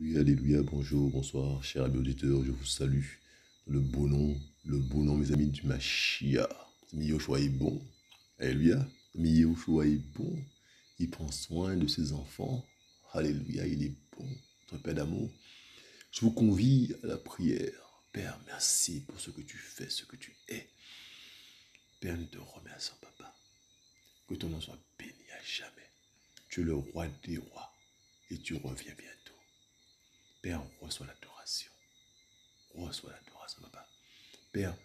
Oui, alléluia, bonjour, bonsoir, chers amis auditeurs, je vous salue. Dans le beau nom, mes amis, du Machia. Ami Yoshua est bon. Alléluia. Ami Yoshua est bon. Il prend soin de ses enfants. Alléluia, il est bon. Notre Père d'amour. Je vous convie à la prière. Père, merci pour ce que tu fais, ce que tu es. Père, nous te remercions, Papa. Que ton nom soit béni à jamais. Tu es le roi des rois et tu reviens bientôt. Père, reçois l'adoration. Reçois l'adoration, Papa. Père,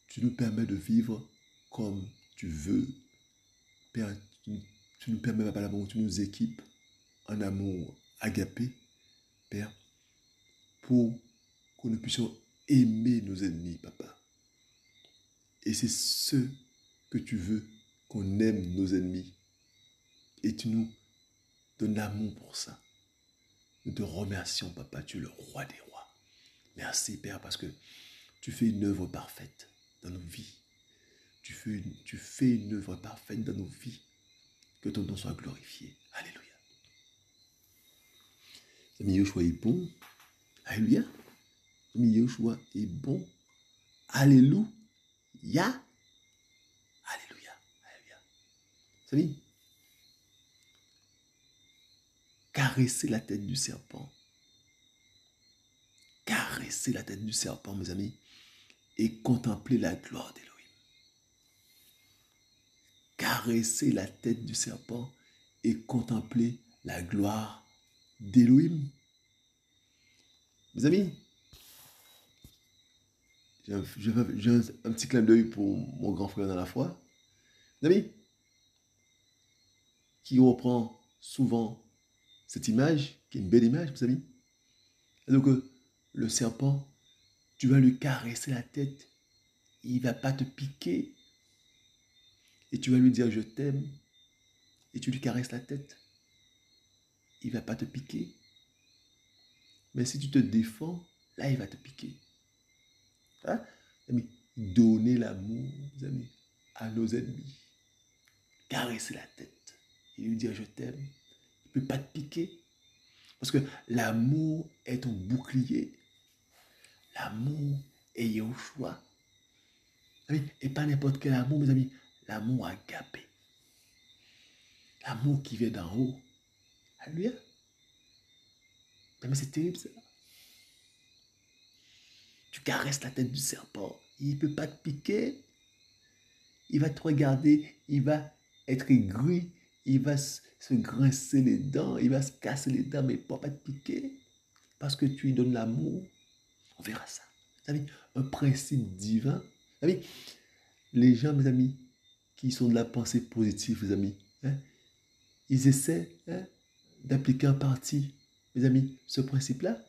tu nous permets de vivre comme tu veux. Père, tu nous permets, Papa, l'amour, tu nous équipes en amour agapé, Père, pour que nous puissions aimer nos ennemis, Papa. Et c'est ce que tu veux, qu'on aime nos ennemis. Et tu nous donnes l'amour pour ça. Nous te remercions, Papa, tu es le roi des rois. Merci, Père, parce que tu fais une œuvre parfaite dans nos vies. Tu fais une œuvre parfaite dans nos vies. Que ton nom soit glorifié. Alléluia. Ami Yoshua est bon. Alléluia. Ami Yoshua est bon. Alléluia. Alléluia. Alléluia. Vous savez, caresser la tête du serpent. Caresser la tête du serpent, mes amis, et contempler la gloire d'Élohim. Caresser la tête du serpent et contempler la gloire d'Élohim. Mes amis, j'ai un petit clin d'œil pour mon grand frère dans la foi. Mes amis, qui reprend souvent cette image, qui est une belle image, mes amis. Et donc, le serpent, tu vas lui caresser la tête, il ne va pas te piquer, et tu vas lui dire je t'aime, et tu lui caresses la tête, il ne va pas te piquer. Mais si tu te défends, là, il va te piquer. Hein? Amis, donner l'amour, mes amis, à nos ennemis. Caresser la tête et lui dire je t'aime. Il ne peut pas te piquer. Parce que l'amour est ton bouclier. L'amour est Yahushua. Et pas n'importe quel amour, mes amis. L'amour agapé. L'amour qui vient d'en haut. Alléluia. Mais c'est terrible ça. Tu caresses la tête du serpent. Il ne peut pas te piquer. Il va te regarder. Il va être aigri. Il va se grincer les dents. Il va se casser les dents. Mais il ne peut pas te piquer. Parce que tu lui donnes l'amour. On verra ça. Vous savez, un principe divin. Vous savez, les gens, mes amis, qui sont de la pensée positive, mes amis, hein, ils essaient d'appliquer en partie, mes amis, ce principe-là.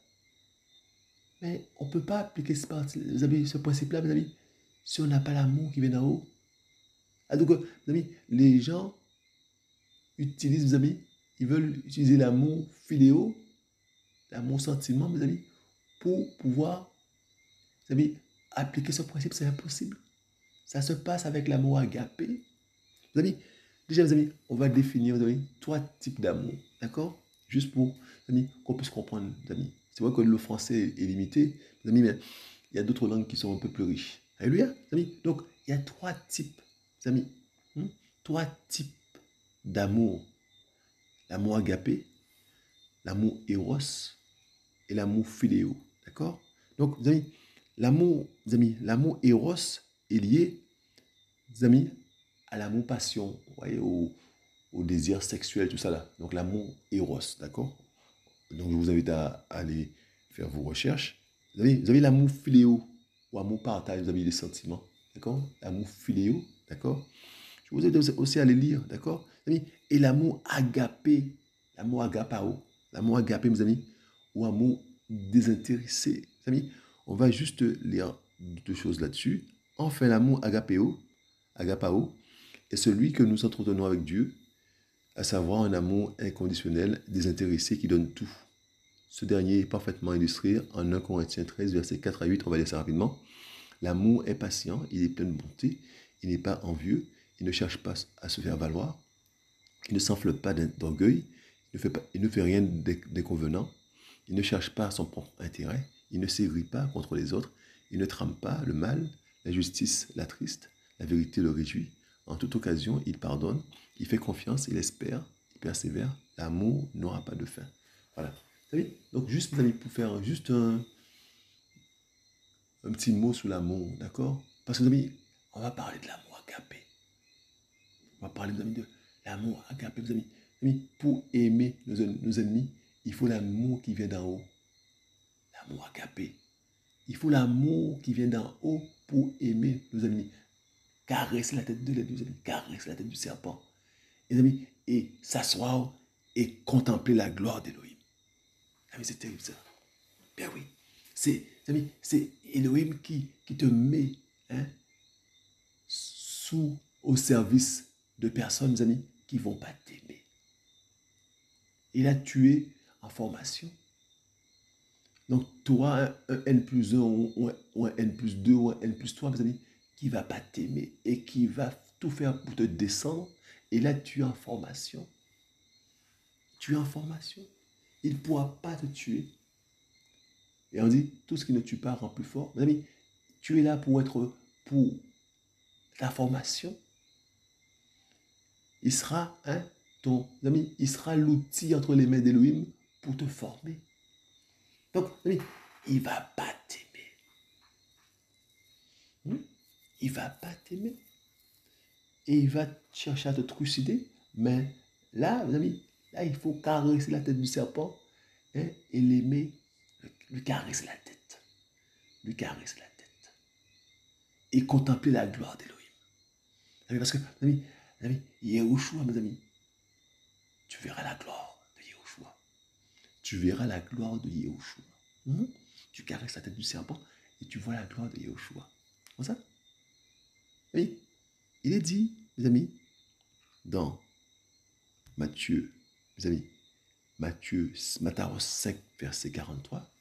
Mais on ne peut pas appliquer ce principe-là, mes amis, si on n'a pas l'amour qui vient d'en haut. Ah, donc, mes amis, les gens utilisent, mes amis, ils veulent utiliser l'amour philéo, l'amour sentiment, mes amis, pour pouvoir, mes amis, appliquer ce principe. C'est impossible. Ça se passe avec l'amour agapé. Mes amis, déjà, mes amis, on va définir, mes amis, 3 types d'amour. D'accord? Juste pour, mes amis, qu'on puisse comprendre, mes amis. C'est vrai que le français est limité, mes amis, mais il y a d'autres langues qui sont un peu plus riches. Alléluia, mes amis. Donc, il y a 3 types, mes amis. 3 types d'amour. L'amour agapé, l'amour éros et l'amour philéo. D'accord? Donc, mes amis, l'amour éros est lié, mes amis, à l'amour passion, vous voyez, au désir sexuel, tout ça là. Donc l'amour éros, d'accord? Donc je vous invite à aller faire vos recherches. Vous avez l'amour philéo, ou amour partage, vous avez des sentiments, d'accord? L'amour philéo, d'accord? Je vous invite aussi à les lire, d'accord? Et l'amour agapé, l'amour agapao, l'amour agapé, mes amis, ou amour désintéressé. Mes amis, on va juste lire 2 choses là-dessus. Enfin, l'amour agapao, est celui que nous entretenons avec Dieu, à savoir un amour inconditionnel, désintéressé qui donne tout. Ce dernier est parfaitement illustré en 1 Corinthiens 13, versets 4 à 8. On va lire ça rapidement. L'amour est patient, il est plein de bonté, il n'est pas envieux, il ne cherche pas à se faire valoir, il ne s'enfle pas d'orgueil, Il ne fait rien d'inconvenant. Il ne cherche pas son propre intérêt. Il ne s'aigrit pas contre les autres. Il ne trame pas le mal. La justice l'attriste. La vérité le réjouit. En toute occasion, il pardonne. Il fait confiance. Il espère. Il persévère. L'amour n'aura pas de fin. Voilà. Vous savez, donc juste, mes amis, pour faire juste un petit mot sur l'amour, d'accord? Parce que, mes amis, on va parler de l'amour agapé. On va parler, mes amis, de l'amour agapé, mes amis. Mes amis, pour aimer nos ennemis, il faut l'amour qui vient d'en haut. L'amour agapé. Il faut l'amour qui vient d'en haut pour aimer nos ennemis. Caresser la tête de nos ennemis, caresser la tête du serpent. Les amis, et s'asseoir et contempler la gloire d'Élohim. Amis, c'est terrible ça. Ben oui. C'est Elohim qui te met au service de personnes, mes amis, qui ne vont pas t'aimer. Il a tué en formation. Donc, tu auras un N+1 ou un N+2 ou un N+3, mes amis, qui ne va pas t'aimer et qui va tout faire pour te descendre. Et là, tu es en formation. Tu es en formation. Il ne pourra pas te tuer. Et on dit, tout ce qui ne tue pas rend plus fort. Mes amis, tu es là pour ta formation. Il sera, il sera l'outil entre les mains d'Elohim pour te former. Donc, mes amis, il ne va pas t'aimer. Il ne va pas t'aimer. Et il va chercher à te trucider. Mais là, mes amis, là, il faut caresser la tête du serpent et l'aimer, lui caresser la tête. Lui caresser la tête. Et contempler la gloire d'Elohim. Parce que, mes amis, Yehoshua, mes amis, tu verras la gloire de Yehoshua. Tu verras la gloire de Yehoshua. Tu caresses la tête du serpent et tu vois la gloire de Yehoshua. Comme ça? Oui. Il est dit, mes amis, dans Matthieu, mes amis, Matthieu 5, verset 43,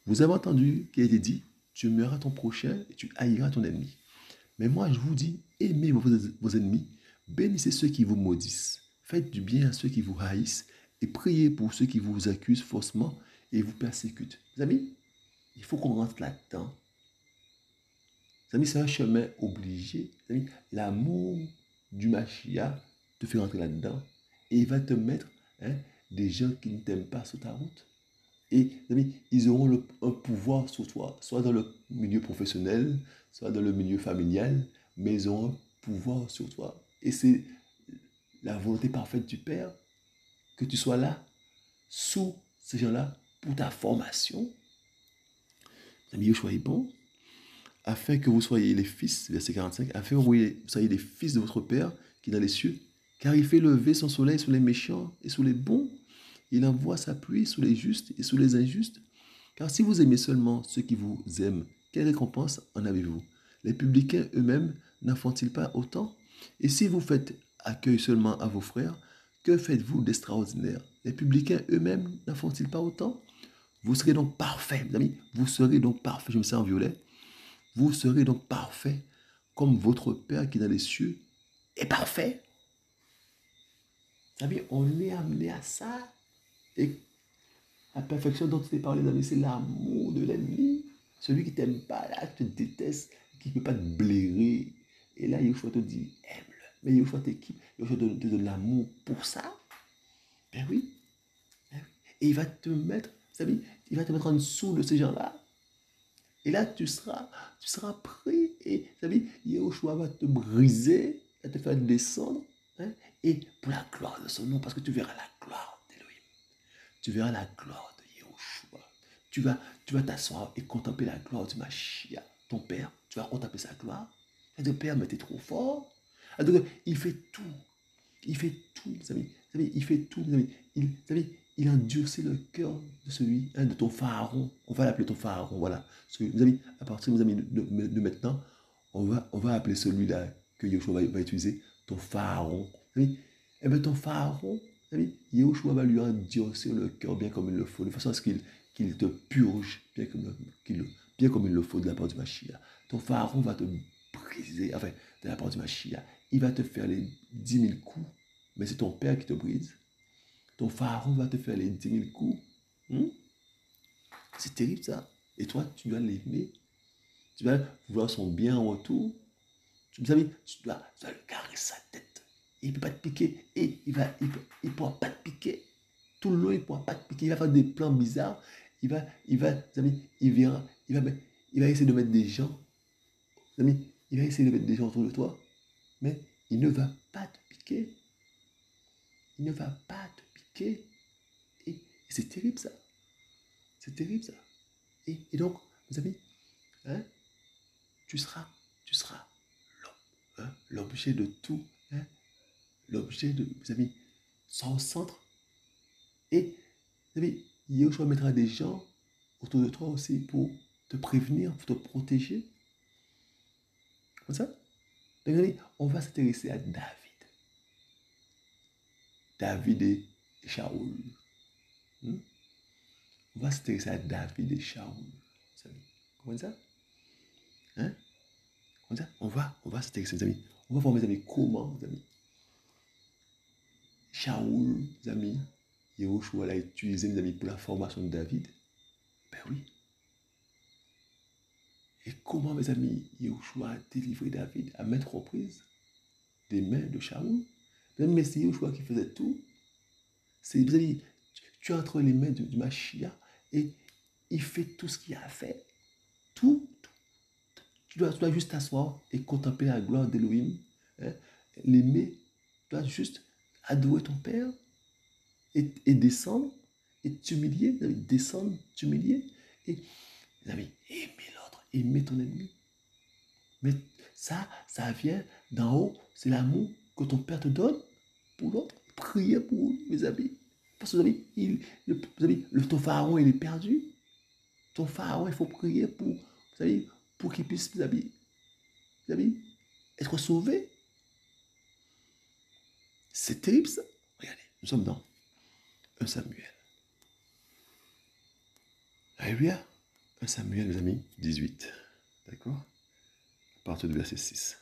vous avez entendu qu'il a été dit, tu aimeras ton prochain et tu haïras ton ennemi. Mais moi, je vous dis, aimez vos ennemis, bénissez ceux qui vous maudissent, faites du bien à ceux qui vous haïssent et priez pour ceux qui vous accusent faussement et vous persécutent. Mes amis, il faut qu'on rentre là-dedans. Mes amis, c'est un chemin obligé. L'amour du Mashiach te fait rentrer là-dedans et il va te mettre des gens qui ne t'aiment pas sur ta route. Et amis, ils auront un pouvoir sur toi, soit dans le milieu professionnel, soit dans le milieu familial, mais ils auront un pouvoir sur toi. Et c'est la volonté parfaite du Père que tu sois là, sous ces gens-là, pour ta formation. Amis, Yoshua est bon, afin que vous soyez les fils, verset 45, afin que vous soyez les fils de votre Père qui est dans les cieux, car il fait lever son soleil sur les méchants et sur les bons. Il envoie sa pluie sur les justes et sur les injustes. Car si vous aimez seulement ceux qui vous aiment, quelle récompense en avez-vous? Les publicains eux-mêmes n'en font-ils pas autant? Et si vous faites accueil seulement à vos frères, que faites-vous d'extraordinaire? Les publicains eux-mêmes n'en font-ils pas autant? Vous serez donc parfaits, mes amis. Vous serez donc parfaits. Je me sens en violet. Vous serez donc parfaits comme votre Père qui est dans les cieux est parfait. Vous savez, on est amené à ça. Et la perfection dont tu t'es parlé, c'est l'amour de l'ennemi. Celui qui ne t'aime pas, là, te déteste, qui ne peut pas te blairer. Et là, Yoshua te dit, aime-le. Mais Yoshua t'équipe, Yoshua te donne de l'amour pour ça. Ben oui. Et il va te mettre, vous savez, il va te mettre en dessous de ces gens-là. Et là, tu seras pris. Et vous savez, Yoshua va te briser, va te faire descendre. Et pour la gloire de son nom, parce que tu verras la gloire. Tu verras la gloire de Yehoshua. Tu vas t'asseoir et contempler la gloire du Mashiach, ton Père. Tu vas contempler sa gloire. Et ton Père, mais t'es trop fort. Donc, il fait tout. Il fait tout, mes amis. Il fait tout, mes amis. Il endurcit le cœur de celui, de ton pharaon. On va l'appeler ton pharaon, voilà. Mes amis, à partir de maintenant, on va appeler celui-là que Yehoshua va utiliser, ton pharaon. Eh bien, ton pharaon, Yehoshua va lui endurcir le cœur bien comme il le faut, de façon à ce qu'il te purge bien comme il le faut de la part du Mashiach. Ton pharaon va te briser, enfin, de la part du Mashiach. Il va te faire les 10 000 coups, mais c'est ton Père qui te brise. Ton pharaon va te faire les 10 000 coups. Hmm? C'est terrible ça. Et toi, tu dois l'aimer. Tu vas vouloir son bien en retour. Tu dois lui caresser sa tête. Il ne peut pas te piquer. Et il pourra pas te piquer. Tout le long, il ne pourra pas te piquer. Il va faire des plans bizarres. Vous savez, il va essayer de mettre des gens. Vous savez, il va essayer de mettre des gens autour de toi. Mais il ne va pas te piquer. Il ne va pas te piquer. Et c'est terrible ça. C'est terrible ça. Et donc, mes amis, hein, tu seras l'objet de tout. Hein, l'objet de, mes amis, sans centre. Et, vous savez, Yahushua mettra des gens autour de toi aussi pour te prévenir, pour te protéger. Comme ça. Donc, on va s'intéresser à David. David et Shaoul. Hmm? On va s'intéresser à David et Shaoul. Comment ça? Hein? Comment ça? On va s'intéresser, mes amis. On va voir, mes amis, comment, mes amis. Shaoul, mes amis, Yahushua l'a utilisé, mes amis, pour la formation de David. Ben oui. Et comment, mes amis, Yahushua a délivré David à maintes reprises des mains de Shaoul? Mais c'est Yahushua qui faisait tout. C'est, vous avez, tu es entre les mains du Mashiach et il fait tout ce qu'il a fait. Tout. Tu dois juste t'asseoir et contempler la gloire d'Élohim. Hein, l'aimer. Tu dois juste adorer ton Père et descendre et t'humilier. Descendre, t'humilier. Et, vous avez aimer l'autre, aimer ton ennemi. Mais ça vient d'en haut. C'est l'amour que ton Père te donne pour l'autre. Priez pour lui, mes amis. Parce que vous avez, ton pharaon, il est perdu. Ton pharaon, il faut prier pour qu'il puisse, vous avez, être sauvé. C'est terrible ça. Regardez, nous sommes dans 1 Samuel. Alléluia. 1 Samuel, mes amis, 18. D'accord? À partir du verset 6.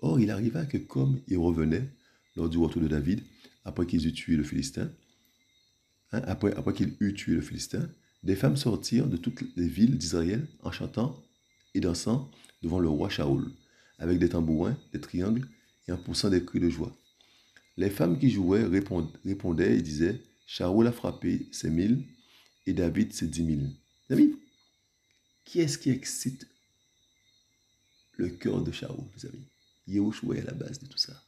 Or, il arriva que comme il revenait lors du retour de David, après qu'ils eut tué le Philistin, après qu'il eut tué le Philistin, des femmes sortirent de toutes les villes d'Israël en chantant et dansant devant le roi Shaoul, avec des tambourins, des triangles et en poussant des cris de joie. Les femmes qui jouaient répondaient et disaient, Shaoul a frappé ses 1000 et David ses 10 000. Amis, qui est-ce qui excite le cœur de Shaoul, mes amis? Yahushua est à la base de tout ça.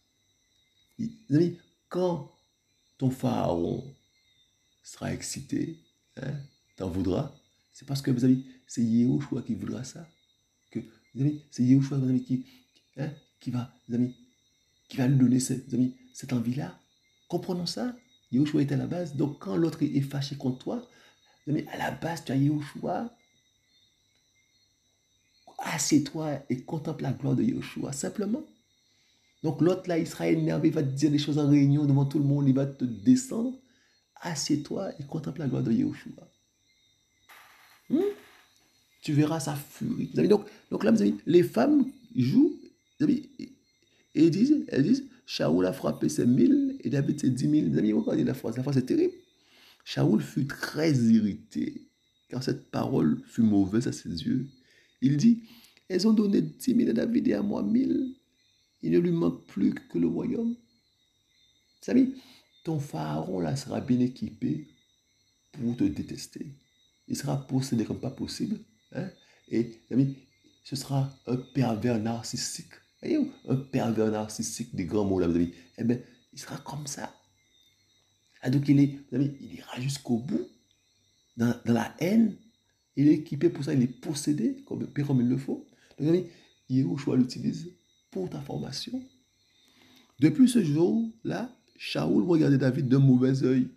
Mes amis, quand ton pharaon sera excité, hein, t'en voudras, c'est parce que, mes amis, c'est Yahushua qui voudra ça. Que, mes amis, c'est Yahushua, mes amis, qui va lui donner, mes amis, cette envie-là. Comprenons ça. Yahushua est à la base. Donc, quand l'autre est fâché contre toi, mes amis, à la base, tu as Yahushua. Assieds-toi et contemple la gloire de Yahushua, simplement. Donc, l'autre là, il sera énervé, il va te dire des choses en réunion devant tout le monde, il va te descendre. Assieds-toi et contemple la gloire de Yahushua. Tu verras sa furie. Donc là, mes amis, les femmes jouent, amis, et elles disent, Shaoul a frappé ses 1000 et David ses 10 000. Mes amis, regardez la phrase c'est terrible. Shaoul fut très irrité, car cette parole fut mauvaise à ses yeux. Il dit, elles ont donné 10 000 à David et à moi 1000. Il ne lui manque plus que le royaume. Mes amis, ton pharaon là sera bien équipé pour te détester. Il sera possédé comme pas possible. Hein? Et, amis, ce sera un pervers narcissique. Voyez-vous, un pervers narcissique, des grands mots là, mes amis. Eh bien, il sera comme ça. Ah, donc, il ira jusqu'au bout, dans la haine. Il est équipé pour ça, il est possédé, comme il le faut. Donc, amis, Yahushua l'utilise pour ta formation. Depuis ce jour-là, Shaoul regardait David d'un mauvais œil.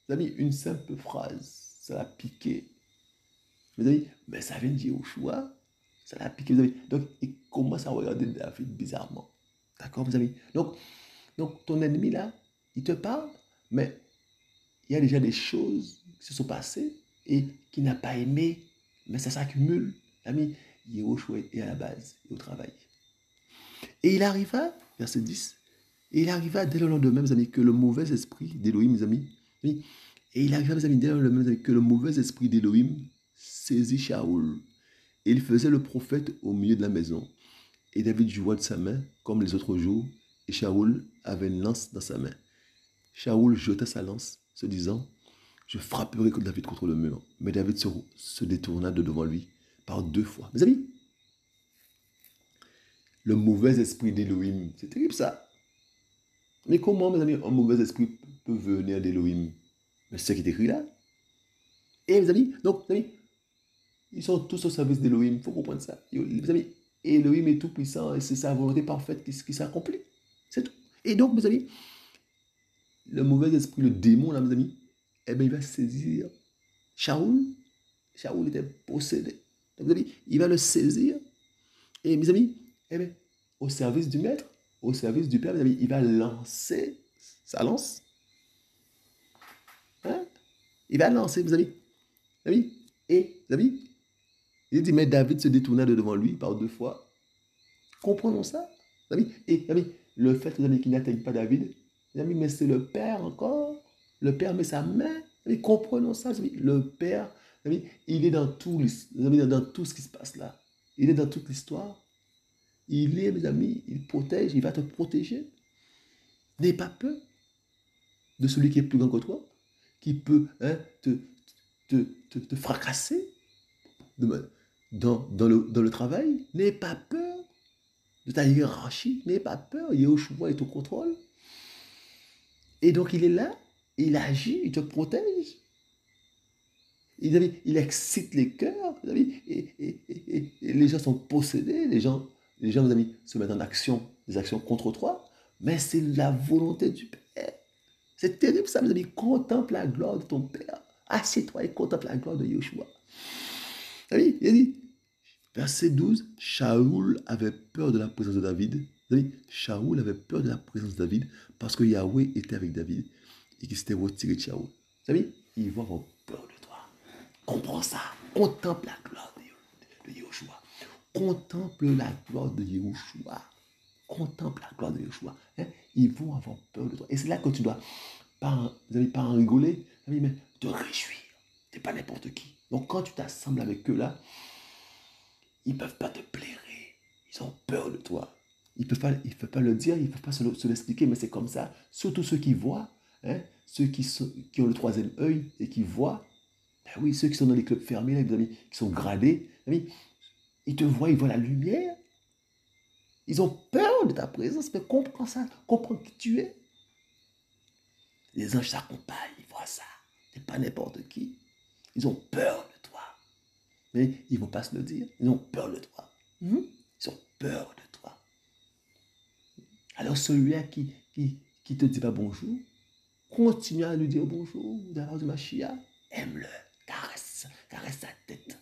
Mes amis, une simple phrase, ça l'a piqué. Mes amis, mais ça vient de Yahushua, ça l'a piqué. Mes amis. Donc, il commence à regarder David bizarrement. D'accord, mes amis? Donc, ton ennemi là, il te parle, mais il y a déjà des choses qui se sont passées et qu'il n'a pas aimé, mais ça s'accumule. Ami, Yahushua est à la base et au travail. Et il arriva, verset 10, Et il arriva dès le lendemain, mes amis, que le mauvais esprit d'Élohim, mes amis, oui, et il arriva, mes amis, dès le lendemain, mes amis, que le mauvais esprit d'Élohim saisit Shaoul. Et il faisait le prophète au milieu de la maison. Et David joua de sa main, comme les autres jours, et Shaoul avait une lance dans sa main. Shaoul jeta sa lance, se disant, je frapperai David contre le mur. Mais David se détourna de devant lui par 2 fois. Mes amis, le mauvais esprit d'Élohim, c'est terrible ça. Mais comment, mes amis, un mauvais esprit peut venir d'Élohim? Mais c'est ce qui est écrit là. Et mes amis, donc, mes amis, ils sont tous au service d'Élohim. Il faut comprendre ça. Mes amis, Elohim est tout puissant et c'est sa volonté parfaite qui s'accomplit. C'est tout. Et donc, mes amis, le mauvais esprit, le démon, là, mes amis, eh bien, il va saisir Shaoul. Shaoul était possédé. Donc, mes amis, il va le saisir. Et mes amis, eh bien, au service du maître, au service du père, mes amis, il va lancer sa lance. Hein? Il va lancer, mes amis. Amis. Et, mes amis, il dit, mais David se détourna de devant lui par 2 fois. Comprenons ça, mes amis. Et, mes amis, le fait, mes amis, qu'il n'atteigne pas David, mes amis, mais c'est le Père encore. Le Père met sa main. Mes amis, comprenons ça, mes amis. Le Père, mes amis, il est dans tout, mes amis, dans tout ce qui se passe là. Il est dans toute l'histoire. Il est, mes amis, il protège, il va te protéger. N'aie pas peur de celui qui est plus grand que toi, qui peut te fracasser dans le travail. N'aie pas peur de ta hiérarchie. N'aie pas peur. Yehoshua est au contrôle. Et donc, il est là, il agit, il te protège. Il excite les cœurs, et les gens sont possédés, les gens, mes amis, se mettent en action, des actions contre toi, mais c'est la volonté du Père. C'est terrible ça, mes amis. Contemple la gloire de ton Père. Assieds-toi et contemple la gloire de Yeshua. Il dit, verset 12, Shaoul avait peur de la présence de David. Shaoul avait peur de la présence de David parce que Yahweh était avec David et qu'il s'était retiré de Shaoul. Vous savez, ils vont avoir peur de toi. Comprends ça. Contemple la gloire de Yeshua. Contemple la gloire de Yeshua. Contemple la gloire de Yeshua. Hein? Ils vont avoir peur de toi. Et c'est là que tu dois, pas en rigoler, mais te réjouir. Tu n'es pas n'importe qui. Donc quand tu t'assembles avec eux là, ils ne peuvent pas te blairer. Ils ont peur de toi. Ils ne peuvent pas le dire, ils ne peuvent pas se l'expliquer, mais c'est comme ça. Surtout ceux qui voient, hein, ceux qui ont le 3e œil et qui voient. Ben oui, ceux qui sont dans les clubs fermés, là, mes amis, qui sont gradés, amis, ils te voient, ils voient la lumière. Ils ont peur de ta présence, mais comprends ça, comprends qui tu es. Les anges s'accompagnent, ils voient ça. Tu n'es pas n'importe qui. Ils ont peur de toi. Mais ils ne vont pas se le dire. Ils ont peur de toi. Ils ont peur de toi. Alors celui-là qui te dit pas bonjour, continue à lui dire bonjour, d'avoir du Machia, aime-le, caresse sa tête.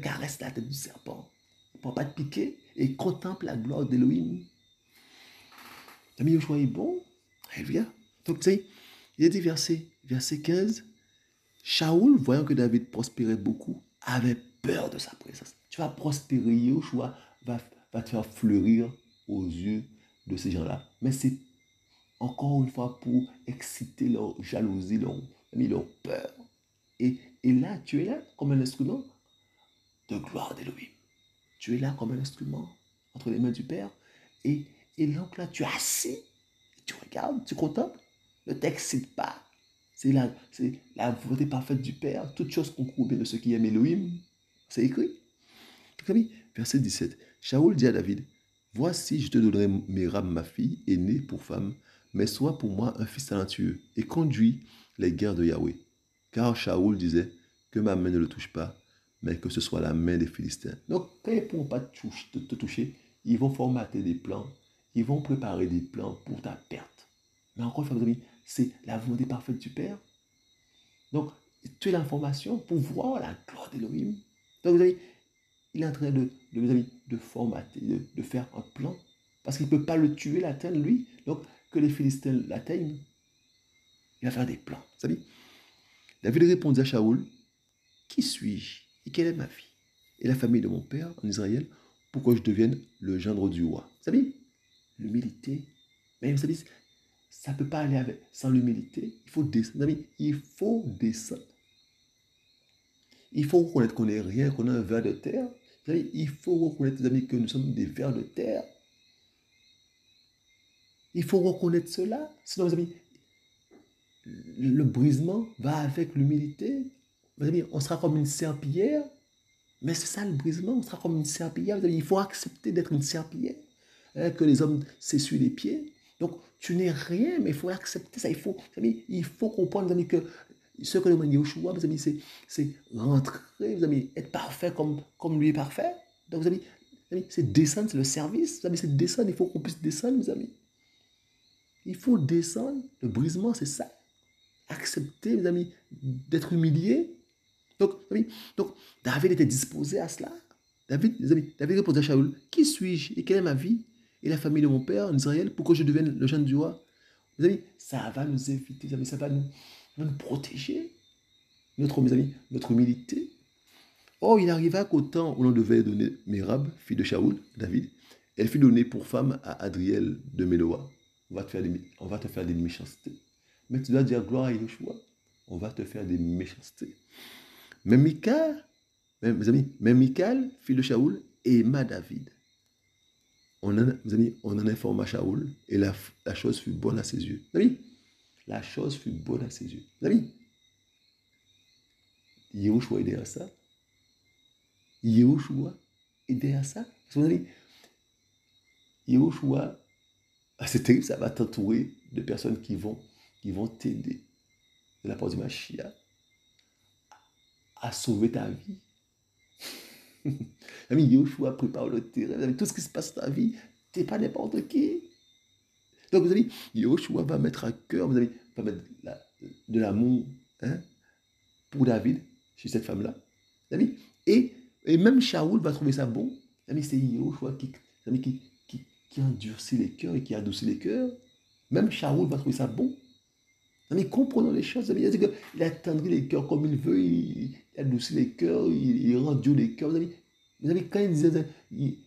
Caresse la tête du serpent. Pour ne pas te piquer et contemple la gloire d'Élohim. L'ami Yoshua est bon. Alléluia. Donc, tu sais, il est dit verset 15, Shaoul, voyant que David prospérait beaucoup, avait peur de sa présence. Tu vas prospérer, Yoshua va te faire fleurir aux yeux de ces gens-là. Mais c'est encore une fois pour exciter leur jalousie, leur peur. Et là, tu es là comme un instrument de gloire d'Élohim. Tu es là comme un instrument entre les mains du Père. Et donc là, tu es assis, tu regardes, tu contemples. Ne t'excite pas. C'est la volonté parfaite du Père. Toutes choses concourent bien de ceux qui aiment Elohim. C'est écrit. Verset 17. Shaoul dit à David, voici, je te donnerai Méram, ma fille, aînée pour femme, mais sois pour moi un fils talentueux, et conduis les guerres de Yahweh. Car Shaoul disait, que ma main ne le touche pas, mais que ce soit la main des Philistins. Donc, quand ils ne pourront pas te toucher, ils vont formater des plans, ils vont préparer des plans pour ta perte. Mais encore une fois, mes amis, c'est la volonté parfaite du Père. Donc, tu as l'information pour voir la gloire d'Élohim. Donc, vous avez, il est en train de formater, de faire un plan. Parce qu'il ne peut pas le tuer, l'atteindre, lui. Donc, que les Philistins l'atteignent, il va faire des plans. Vous savez, David répondit à Shaoul, qui suis-je et quelle est ma vie et la famille de mon père en Israël pour que je devienne le gendre du roi. Vous savez, l'humilité. Mais vous savez, ça ne peut pas aller sans l'humilité. Il faut descendre. Amis, il faut descendre. Il faut reconnaître qu'on n'est rien, qu'on est un ver de terre. Vous savez, il faut reconnaître, les amis, que nous sommes des vers de terre. Il faut reconnaître cela. Sinon, mes amis, le brisement va avec l'humilité. Mes amis, on sera comme une serpillière. Mais c'est ça le brisement, on sera comme une serpillière. Mes amis, il faut accepter d'être une serpillière. Hein, que les hommes s'essuient les pieds. Donc, tu n'es rien, mais il faut accepter ça. Il faut comprendre, mes amis, que ce que demande Yeshua, mes amis, c'est rentrer, mes amis, être parfait comme lui est parfait. Donc, mes amis, c'est descendre, c'est le service. Mes amis, c'est descendre, il faut qu'on puisse descendre, mes amis. Il faut descendre. Le brisement, c'est ça. Accepter, mes amis, d'être humilié. Donc, mes amis, donc, David était disposé à cela. David, les amis, David répondait à Shaoul, qui suis-je et quelle est ma vie et la famille de mon père en Israël pour que je devienne le jeune du roi? Mes amis, ça va nous éviter, mes amis, ça va nous protéger. Mes amis, notre humilité. Oh, il arriva qu'au temps où l'on devait donner Mérab, fille de Shaoul, David, elle fut donnée pour femme à Adriel de Méloa. On va te faire des méchancetés. Mais tu dois dire gloire à Yeshua. On va te faire des méchancetés. Mais Michal, mes amis, mais Michal, fille de Shaoul, aima David. Mes amis, on en informa Shaoul et la chose fut bonne à ses yeux. Mes amis, la chose fut bonne à ses yeux. Mes amis, Yehoshua est derrière ça. Yehoshua est derrière ça. Mes amis, Yehoshua, c'est terrible, ça va t'entourer de personnes qui vont t'aider de la part du Mashiach à sauver ta vie. Ami, Yehoshua prépare le terrain. Tout ce qui se passe dans ta vie, tu n'es pas n'importe qui. Donc, vous savez, Yehoshua va mettre à cœur, vous savez, va mettre de l'amour, hein, pour David, chez cette femme-là. Et même Shaoul va trouver ça bon. C'est Yehoshua qui endurcit les cœurs et qui adoucit les cœurs. Même Shaoul va trouver ça bon. Comprenons les choses. Il attendrit les cœurs comme il veut, il adoucit les cœurs, il rend dur les cœurs. Vous savez, quand il disait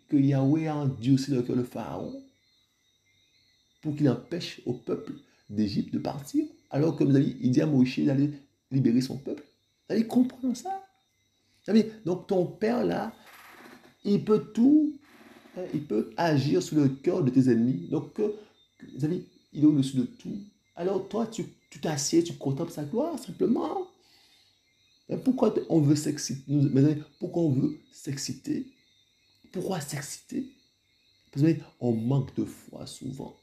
que Yahweh a endurci le cœur de Pharaon pour qu'il empêche au peuple d'Égypte de partir, alors que il dit à Moïse d'aller libérer son peuple. Comprenons ça. Donc ton père là, il peut tout, il peut agir sur le cœur de tes ennemis. Donc, il est au-dessus de tout. Alors toi, tu t'assieds, tu contemples sa gloire, simplement. Pourquoi on veut s'exciter? Pourquoi on veut s'exciter? Pourquoi s'exciter? Parce qu'on manque de foi souvent.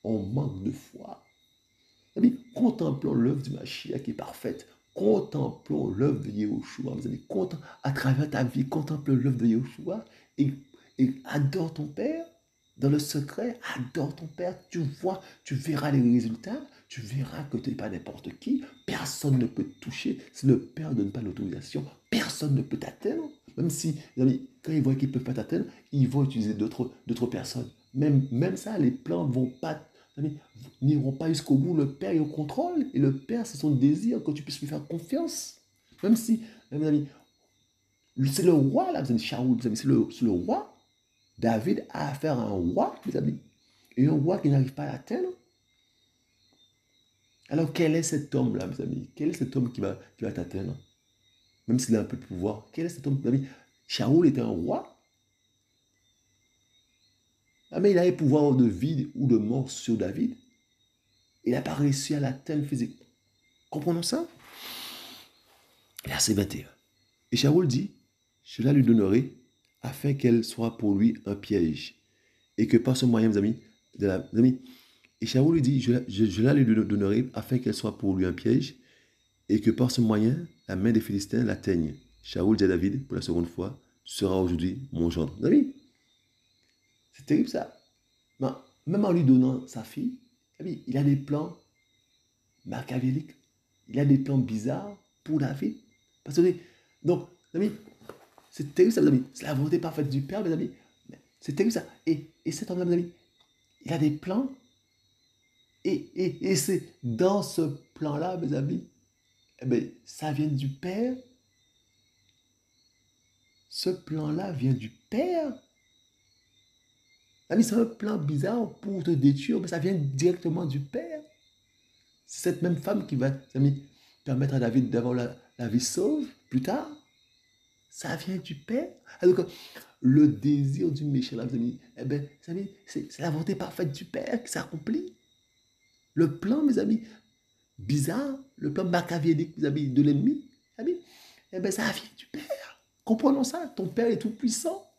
On manque de foi. Contemplons l'œuvre du Mashiach qui est parfaite. Contemplons l'œuvre de Yehoshua. À travers ta vie, contemple l'œuvre de Yehoshua et adore ton Père. Dans le secret, adore ton Père. Tu verras les résultats. Tu verras que tu n'es pas n'importe qui. Personne ne peut te toucher. Si le Père ne donne pas l'autorisation, personne ne peut t'atteindre. Même si, quand ils voient qu'ils ne peuvent pas t'atteindre, ils vont utiliser d'autres personnes. Même ça, les plans n'iront pas jusqu'au bout. Le Père est au contrôle. Et le Père, c'est son désir que tu puisses lui faire confiance. Même si, mes amis, c'est le roi, là, mes amis, Shaoul, c'est le roi. David a affaire à un roi, mes amis. Et un roi qui n'arrive pas à l'atteindre. Alors, quel est cet homme-là, mes amis? Quel est cet homme qui va t'atteindre? Même s'il a un peu de pouvoir. Quel est cet homme, mes amis? Shaoul était un roi. Mais il a le pouvoir de vie ou de mort sur David. Il n'a pas réussi à l'atteindre physiquement. Comprenons ça? Verset 21. Et Shaoul dit, je la lui donnerai afin qu'elle soit pour lui un piège. Et que par ce moyen, mes amis, et Shaoul lui dit, je la lui donnerai afin qu'elle soit pour lui un piège. Et que par ce moyen, la main des Philistins l'atteigne. Shaoul dit à David, pour la seconde fois, tu seras aujourd'hui mon gendre. Vous avez? C'est terrible ça. Mais même en lui donnant sa fille, il a des plans machiavéliques. Il a des plans bizarres pour David. Parce que, donc, amis, c'est terrible ça, mes amis. C'est la volonté parfaite du Père, mes amis. C'est terrible ça. Et cet homme-là, mes amis, il a des plans. Et c'est dans ce plan-là, mes amis, ça vient du Père. Ce plan-là vient du Père. Amis, c'est un plan bizarre pour te détruire, mais ça vient directement du Père. C'est cette même femme qui va, amis, permettre à David d'avoir la vie sauve plus tard. Ça vient du Père. Alors, le désir du méchant, là, mes amis, eh bien, c'est la volonté parfaite du Père qui s'accomplit. Le plan, mes amis, bizarre, le plan machiavélique, mes amis, de l'ennemi, amis, eh bien, ça vient du Père. Comprenons ça. Ton Père est tout puissant.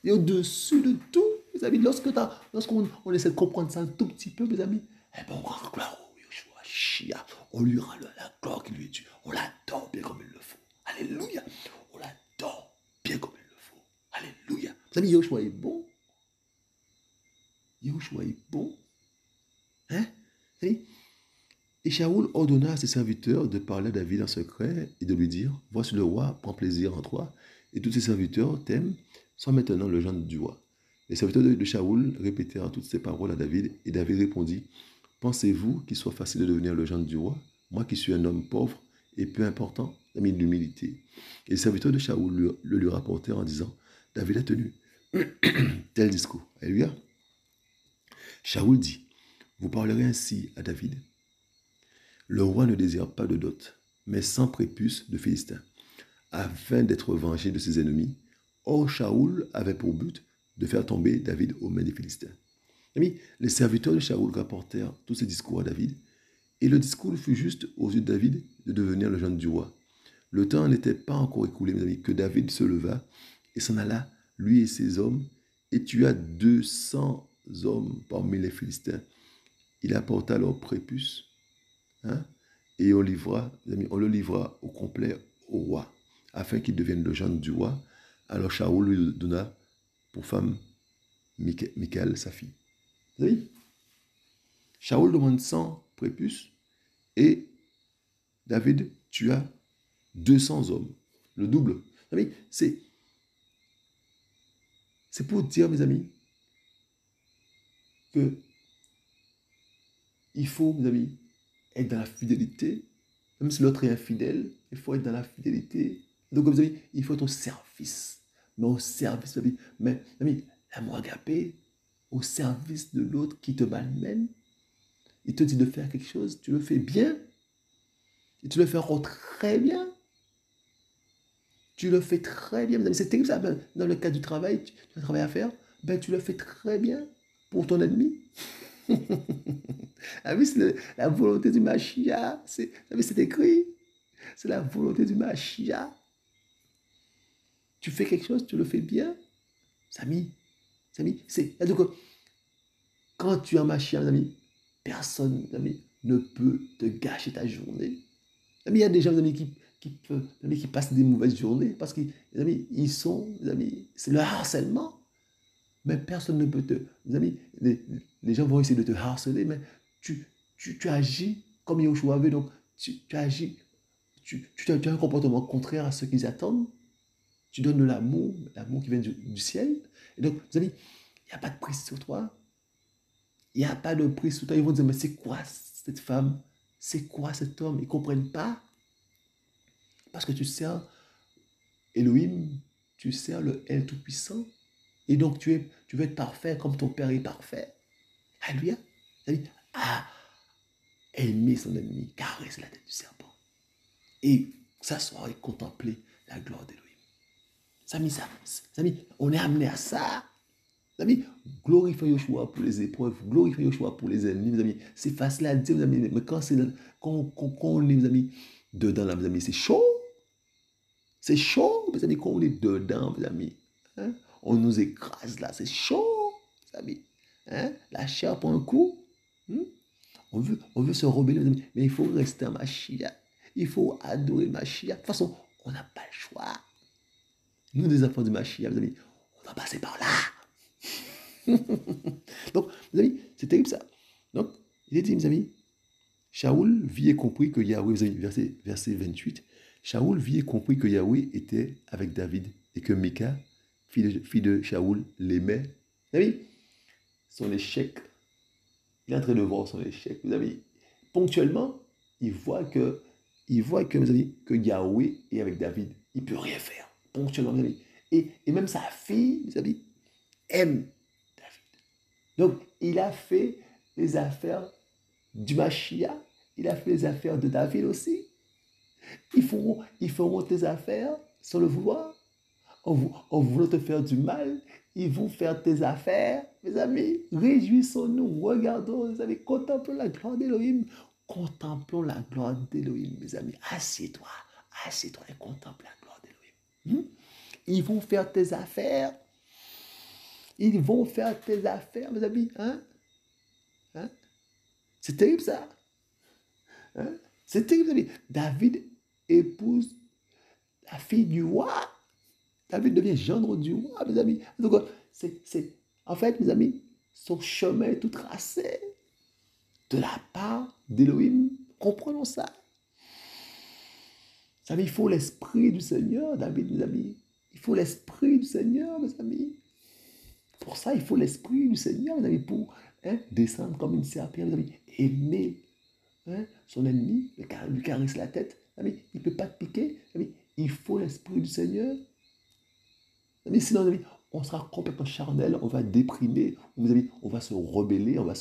Et au-dessus de tout, mes amis, lorsqu'on essaie de comprendre ça un tout petit peu, mes amis, eh bien, on rend gloire au Yoshua Shia. On lui rend la gloire qui lui est due. On l'adore bien comme il le faut. Alléluia. On l'adore bien comme il le faut. Alléluia. Mes amis, Yoshua est bon. Yoshua est bon. Hein? Et Shaoul ordonna à ses serviteurs de parler à David en secret et de lui dire, voici le roi prend plaisir en toi, et tous ses serviteurs t'aiment, sois maintenant le gendre du roi. Les serviteurs de Shaoul répétèrent toutes ces paroles à David, et David répondit, pensez-vous qu'il soit facile de devenir le gendre du roi, moi qui suis un homme pauvre et peu important, ami de l'humilité. Et les serviteurs de Shaoul le lui rapportèrent en disant, David a tenu tel discours. Alléluia. Shaoul dit, vous parlerez ainsi à David. Le roi ne désire pas de dot, mais 100 prépuces de Philistins, afin d'être vengé de ses ennemis. Or, Shaoul avait pour but de faire tomber David aux mains des Philistins. Amis, les serviteurs de Shaoul rapportèrent tous ces discours à David, et le discours fut juste aux yeux de David de devenir le gendre du roi. Le temps n'était pas encore écoulé, mes amis, que David se leva et s'en alla, lui et ses hommes, et tua 200 hommes parmi les Philistins. Il apporta leurs prépuces, hein, et on le livra au complet au roi, afin qu'il devienne le gendre du roi. Alors Shaoul lui donna pour femme Michal, sa fille. Vous savez, Shaoul demande 100 prépuces et David tua 200 hommes, le double. Vous savez, c'est pour dire, mes amis, que il faut, mes amis, être dans la fidélité. Même si l'autre est infidèle, il faut être dans la fidélité. Donc, vous savez, il faut être au service. Mais au service, vous savez, mais, amis, l'amour agapé, au service de l'autre qui te malmène. Il te dit de faire quelque chose, tu le fais bien. Et tu le fais encore très bien. Tu le fais très bien. C'est terrible ça. Dans le cadre du travail, tu as un travail à faire, ben, tu le fais très bien pour ton ennemi. Ah oui, c'est la volonté du Mashiach. C'est écrit. C'est la volonté du Mashiach. Tu fais quelque chose, tu le fais bien. Samy, c'est. Donc, quand tu es en Mashiach, mes amis, personne, mes amis, ne peut te gâcher ta journée. Mes amis, il y a des gens, mes amis, qui passent des mauvaises journées parce que, les amis, les amis, c'est le harcèlement. Mais personne ne peut te. Les amis, les gens vont essayer de te harceler, mais tu agis comme Yoshua avait. Donc, tu agis, tu as un comportement contraire à ce qu'ils attendent. Tu donnes de l'amour qui vient du ciel. Et donc, les amis, il n'y a pas de prise sur toi. Il n'y a pas de prise sur toi. Ils vont dire, mais c'est quoi cette femme? C'est quoi cet homme? Ils ne comprennent pas. Parce que tu sers Elohim, tu sers le El Tout-Puissant. Et donc, tu veux être parfait comme ton Père est parfait. Alléluia. C'est-à-dire, aimer son ennemi, caresser la tête du serpent. Et s'asseoir et contempler la gloire d'Elohim. Amis, on est amené à ça. Amis, glorifier Yoshua pour les épreuves, glorifier Yoshua pour les ennemis, mes amis. C'est facile à dire, mes amis, mais quand on est, mes amis, dedans, là, mes amis, c'est chaud. C'est chaud, mes amis, quand on est dedans, mes amis. Hein? On nous écrase là, c'est chaud, mes amis. Hein? La chair pour un coup. On veut se rebeller, mes amis, mais il faut rester en Mashiach. Il faut adorer Mashiach. De toute façon, on n'a pas le choix. Nous, les enfants du Mashiach, mes amis, on va passer par là. Donc, mes amis, c'est terrible ça. Donc, il est dit, mes amis, Shaoul vit et comprit que Yahweh, vous avez verset 28, Shaoul vit et comprit que Yahweh était avec David et que Mika, fille de Shaoul, l'aimait. Vous savez, son échec, il est en train de voir son échec. Vous savez, ponctuellement, il voit que, mes amis, que Yahweh est avec David. Il ne peut rien faire. Ponctuellement, mes amis. Et même sa fille, mes amis, aime David. Donc, il a fait les affaires du Machia, il a fait les affaires de David aussi. Ils feront tes affaires sans le vouloir, en voulant te faire du mal. Ils vont faire tes affaires, mes amis. Réjouissons-nous, regardons, mes amis, contemplons la gloire d'Élohim. Contemplons la gloire d'Élohim, mes amis. Assieds-toi, assieds-toi et contemple la gloire d'Élohim. Ils vont faire tes affaires. Ils vont faire tes affaires, mes amis. Hein? C'est terrible ça. Hein? C'est terrible, mes amis. David épouse la fille du roi. David devient gendre du roi, mes amis. Donc, en fait, mes amis, son chemin est tout tracé de la part d'Élohim. Comprenons ça. Vous savez, il faut l'esprit du Seigneur, David, mes amis. Il faut l'esprit du Seigneur, mes amis. Pour ça, il faut l'esprit du Seigneur, mes amis, pour descendre comme une serpillère, mes amis. Aimer son ennemi, lui caresser la tête. Amis, il ne peut pas te piquer. Amis, il faut l'esprit du Seigneur. Amis, sinon, amis, on sera complètement charnel, on va déprimer, mes amis, on va se rebeller, on va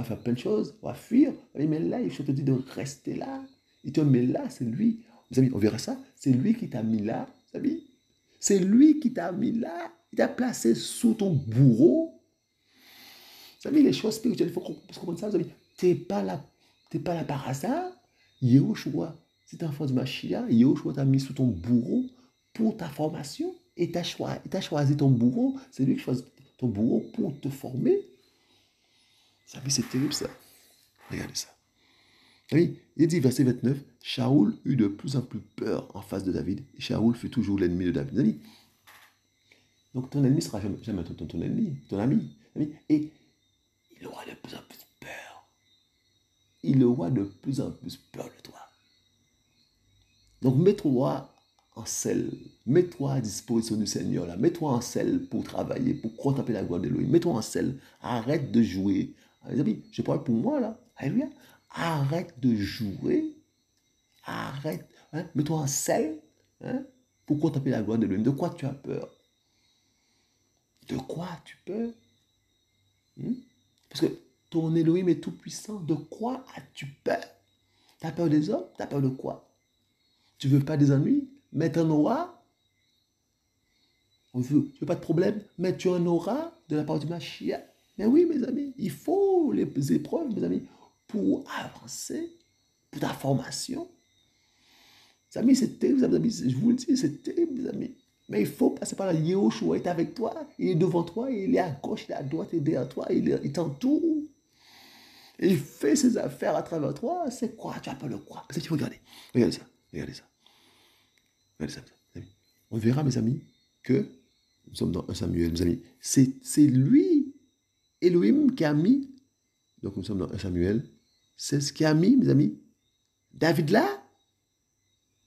faire plein de choses, on va fuir. Amis, mais là, je te dis de rester là. Il te met là, c'est lui. Mes amis, on verra ça. C'est lui qui t'a mis là, amis. C'est lui qui t'a mis là. Il t'a placé sous ton bourreau. Vous savez, les choses spirituelles, il faut comprendre ça, vous savez. Tu n'es pas là par hasard. Yehoshua, c'est un enfant du Mashiach. Yehoshua t'a mis sous ton bourreau pour ta formation. Et tu as choisi ton bourreau. C'est lui qui choisit ton bourreau pour te former. Vous savez, c'est terrible ça. Regardez ça. Oui, il dit, verset 29, Shaoul eut de plus en plus peur en face de David. Et Shaoul fut toujours l'ennemi de David. Donc ton ennemi ne sera jamais ton ennemi, ton ami. Et il aura de plus en plus peur. Il aura de plus en plus peur de toi. Donc mets-toi en selle. Mets-toi à disposition du Seigneur. Là. Mets-toi en selle pour travailler, pour contempler la gloire de l'Élohim. Mets-toi en selle. Arrête de jouer. Les amis, je parle pour moi là. Alléluia. Arrête de jouer. Arrête. Mets-toi en selle pour contempler la gloire de l'Élohim. De quoi tu as peur? De quoi tu peur? Parce que ton Elohim est tout puissant. De quoi as-tu peur? Tu as peur des hommes? Tu as peur de quoi? Tu veux pas des ennuis? Mais tu en auras. Tu veux pas de problème? Mais tu en auras de la part du Mashiach. Mais oui, mes amis, il faut les épreuves, mes amis, pour avancer, pour ta formation. Mes amis, c'est terrible, mes amis. Je vous le dis, c'est terrible, mes amis. Mais il faut passer par là. Yehoshua est avec toi, il est devant toi, il est à gauche, il est à droite, il est derrière toi, il t'entoure. Il fait ses affaires à travers toi. C'est quoi? Tu as peur de quoi? Parce que tu regardes. Regardez ça. Regardez ça. Regardez ça, mes amis. On verra, mes amis, que nous sommes dans 1 Samuel, mes amis. C'est lui, Elohim, qui a mis. Donc nous sommes dans 1 Samuel. C'est ce qui a mis, mes amis. David là.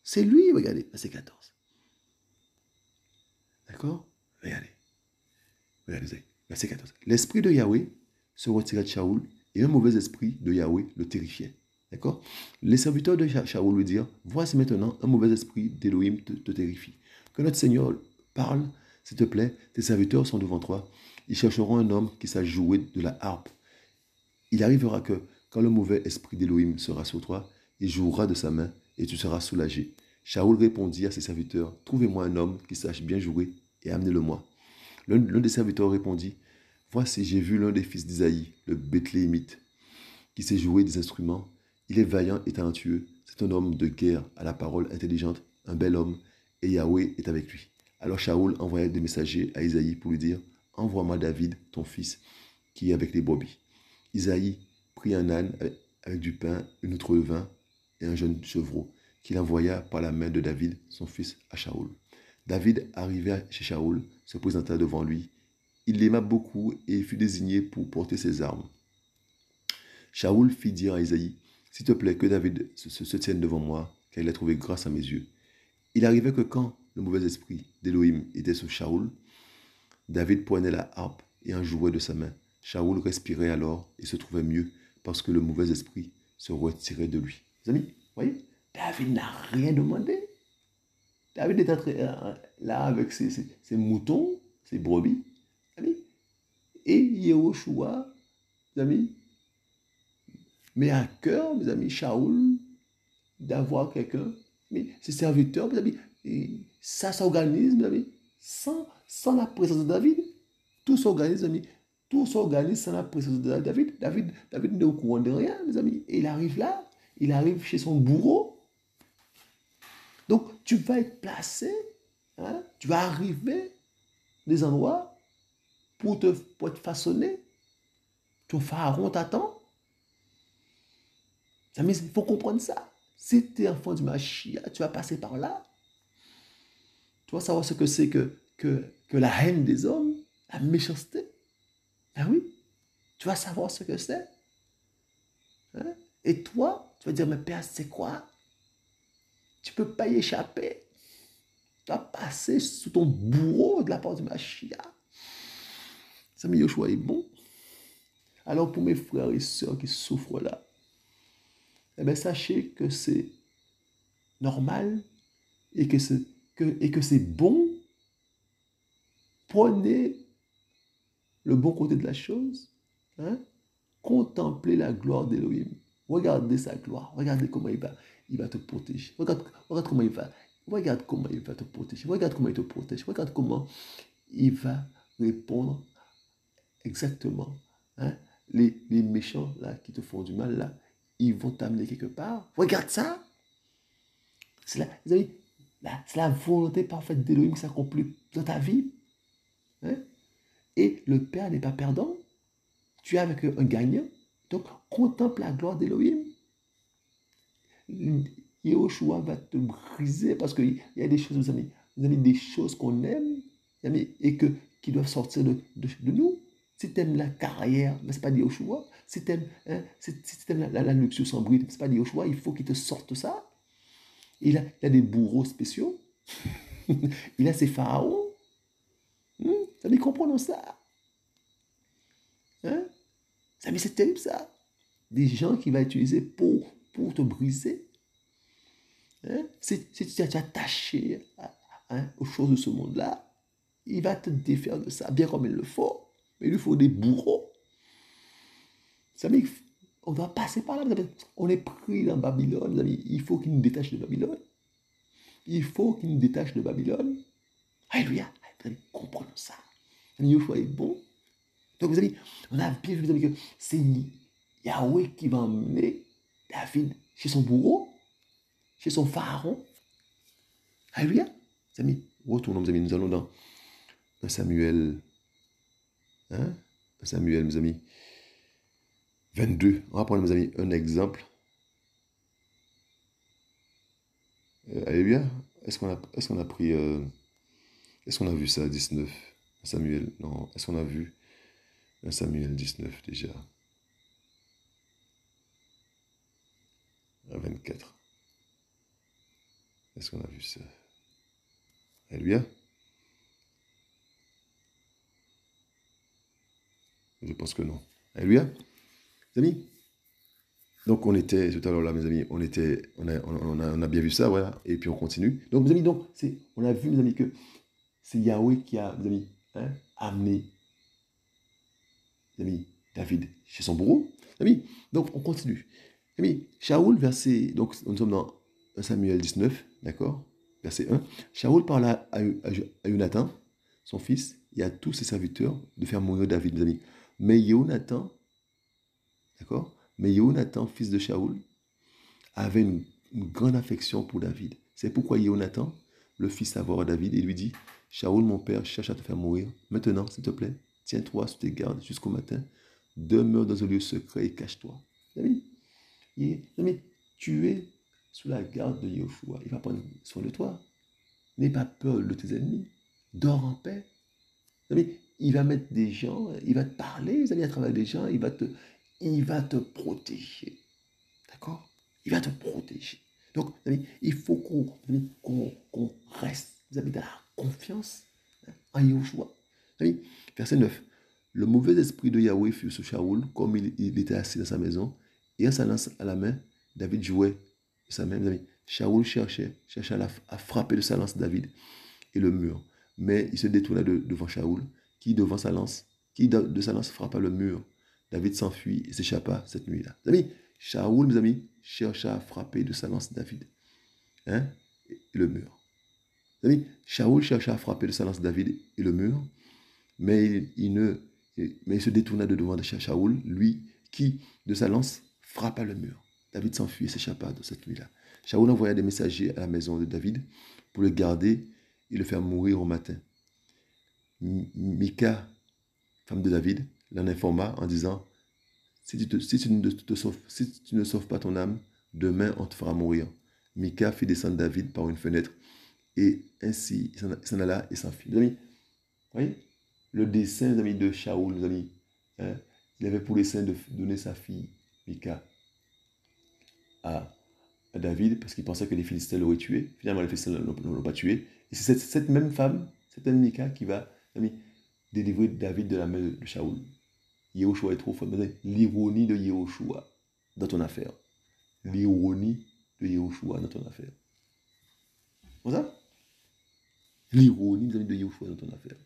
C'est lui, regardez, verset 14. D'accord? Regardez. Regardez, verset 14. L'esprit de Yahweh se retirait de Shaoul et un mauvais esprit de Yahweh le terrifiait. D'accord? Les serviteurs de Shaoul lui dirent, voici maintenant un mauvais esprit d'Élohim te terrifie. Que notre Seigneur parle, s'il te plaît, tes serviteurs sont devant toi. Ils chercheront un homme qui sache jouer de la harpe. Il arrivera que, quand le mauvais esprit d'Élohim sera sur toi, il jouera de sa main et tu seras soulagé. Shaoul répondit à ses serviteurs, trouvez-moi un homme qui sache bien jouer et amenez-le-moi. L'un des serviteurs répondit, voici, j'ai vu l'un des fils d'Isaïe, le Bethléemite, qui sait jouer des instruments. Il est vaillant et talentueux. C'est un homme de guerre à la parole intelligente, un bel homme, et Yahweh est avec lui. Alors Shaoul envoya des messagers à Isaïe pour lui dire, envoie-moi David, ton fils, qui est avec les brebis. Isaïe prit un âne avec du pain, une outre de vin et un jeune chevreau, qu'il envoya par la main de David, son fils, à Shaoul. David arriva chez Shaoul, se présenta devant lui. Il l'aima beaucoup et fut désigné pour porter ses armes. Shaoul fit dire à Isaïe, s'il te plaît, que David se tienne devant moi, car il a trouvé grâce à mes yeux. Il arrivait que quand le mauvais esprit d'Élohim était sur Shaoul, David prenait la harpe et en jouait de sa main. Shaoul respirait alors et se trouvait mieux parce que le mauvais esprit se retirait de lui. Les amis, voyez, David n'a rien demandé. David était là avec ses moutons, ses brebis. Et Yehoshua, mes amis, met à cœur, mes amis, Shaoul, d'avoir quelqu'un, mais ses serviteurs, mes amis, ça s'organise, mes amis, sans la présence de David. Tout s'organise, mes amis. Tout s'organise sans la présence de David. David n'est au courant de rien, mes amis. Et il arrive là, il arrive chez son bourreau. Donc, tu vas être placé, hein, tu vas arriver des endroits pour être façonné. Ton pharaon t'attend. Il faut comprendre ça. Si tu es enfant du Mashiach, tu vas passer par là. Tu vas savoir ce que c'est que la haine des hommes, la méchanceté. Ah oui, tu vas savoir ce que c'est. Hein? Et toi, tu vas dire, mais Père, c'est quoi? Tu ne peux pas y échapper. Tu vas passer sous ton bourreau de la part du Mashiach. Sami Yoshua est bon. Alors pour mes frères et sœurs qui souffrent là, eh bien, sachez que c'est normal et que c'est bon. Prenez le bon côté de la chose. Hein? Contemplez la gloire d'Élohim. Regardez sa gloire. Regardez comment il va te protéger. Regarde comment il va. Regarde comment il va te protéger. Regarde comment il te protège. Regarde comment il va répondre exactement. Hein? Les méchants là qui te font du mal là, ils vont t'amener quelque part. Regarde ça. C'est la volonté parfaite d'Élohim qui s'accomplit dans ta vie. Hein? Et le Père n'est pas perdant. Tu es avec un gagnant. Donc, contemple la gloire d'Élohim. Yehoshua va te briser parce qu'il y a des choses, vous avez des choses qu'on aime et qui doivent sortir de nous. Si tu aimes la carrière, ce n'est pas Yehoshua. Si tu aimes, la luxure sans bride, ce n'est pas Yehoshua. Il faut qu'il te sorte ça. Il a des bourreaux spéciaux. Il a ses pharaons. Ça me comprendre ça. Hein? C'est terrible ça. Des gens qui vont utiliser pour te briser. Hein? Si tu es attaché aux choses de ce monde-là, il va te défaire de ça, bien comme il le faut. Mais il lui faut des bourreaux. Ça veut dire qu'on doit passer par là. On est pris dans Babylone. Il faut qu'il nous détache de Babylone. Il faut qu'il nous détache de Babylone. Alléluia. Comprenons ça. Yoshua est bon. Donc, vous avez, on a bien vu, vous avez, que c'est Yahweh qui va emmener David chez son bourreau, chez son pharaon. Alléluia. Mes amis, retournons, mes amis, nous allons dans 1 Samuel, hein? 1 Samuel, mes amis, 22. On va prendre, mes amis, un exemple. Alléluia. Est-ce qu'on a pris, est-ce qu'on a vu ça, 19 Samuel? Non, est-ce qu'on a vu 1 Samuel 19 déjà? 24. Est-ce qu'on a vu ça? Alléluia. Je pense que non. Alléluia. Mes amis. Donc on était, tout à l'heure là, mes amis, on a bien vu ça, voilà. Et puis on continue. Donc mes amis, on a vu, mes amis, que c'est Yahweh qui a, mes amis, hein, amené, mes amis, David chez son bourreau. Mes amis, donc on continue. Mes amis, Shaoul, verset, donc nous sommes dans 1 Samuel 19, d'accord? Verset 1. Shaoul parla à Jonathan, son fils, et à tous ses serviteurs de faire mourir David, mes amis. Mais Jonathan, d'accord? Mais Jonathan, fils de Shaoul, avait une grande affection pour David. C'est pourquoi Jonathan, le fils à David, et lui dit, Shaoul, mon père, cherche à te faire mourir. Maintenant, s'il te plaît, tiens-toi sous tes gardes jusqu'au matin. Demeure dans un lieu secret et cache-toi. Ami, tu es sous la garde de Yehoshua. Il va prendre soin de toi. N'aie pas peur de tes ennemis. Dors en paix. Il va mettre des gens, il va te parler, vous allez à travers des gens, il va te protéger. D'accord? Il va te protéger. Donc, il faut qu'on reste, vous avez de la confiance, hein, en Yehoshua. Verset 9. Le mauvais esprit de Yahweh fut sur Shaoul, comme il était assis dans sa maison, et en sa lance à la main, David jouait de sa main. Shaoul cherchait à frapper de sa lance David et le mur. Mais il se détourna devant Shaoul, qui devant sa lance, qui de sa lance frappa le mur. David s'enfuit et s'échappa cette nuit-là. Mes amis, Shaoul, mes amis, chercha à frapper de sa lance David. Hein, et le mur. Mes amis, Shaoul chercha à frapper de sa lance David et le mur, mais il se détourna de devant de Shaoul, lui qui, de sa lance, frappa le mur. David s'enfuit et s'échappa de cette nuit-là. Shaoul envoya des messagers à la maison de David pour le garder et le faire mourir au matin. Mika, femme de David, l'en informa en disant, si tu ne sauves pas ton âme, demain on te fera mourir. Mika fit descendre David par une fenêtre et ainsi il s'en alla et s'enfuit. Les amis, voyez, le dessein, les amis, de Shaoul, les amis, hein, il avait pour dessein de donner sa fille, Mika, à David, parce qu'il pensait que les Philistins l'auraient tué. Finalement, les Philistins ne l'ont pas tué. Et c'est cette même femme, cette même Mika, qui va, les amis, délivrer David de la main de Shaoul. Yehoshua est trop fort. L'ironie de Yehoshua dans ton affaire. L'ironie de Yehoshua dans ton affaire. Comme ça? L'ironie de Yehoshua dans ton affaire.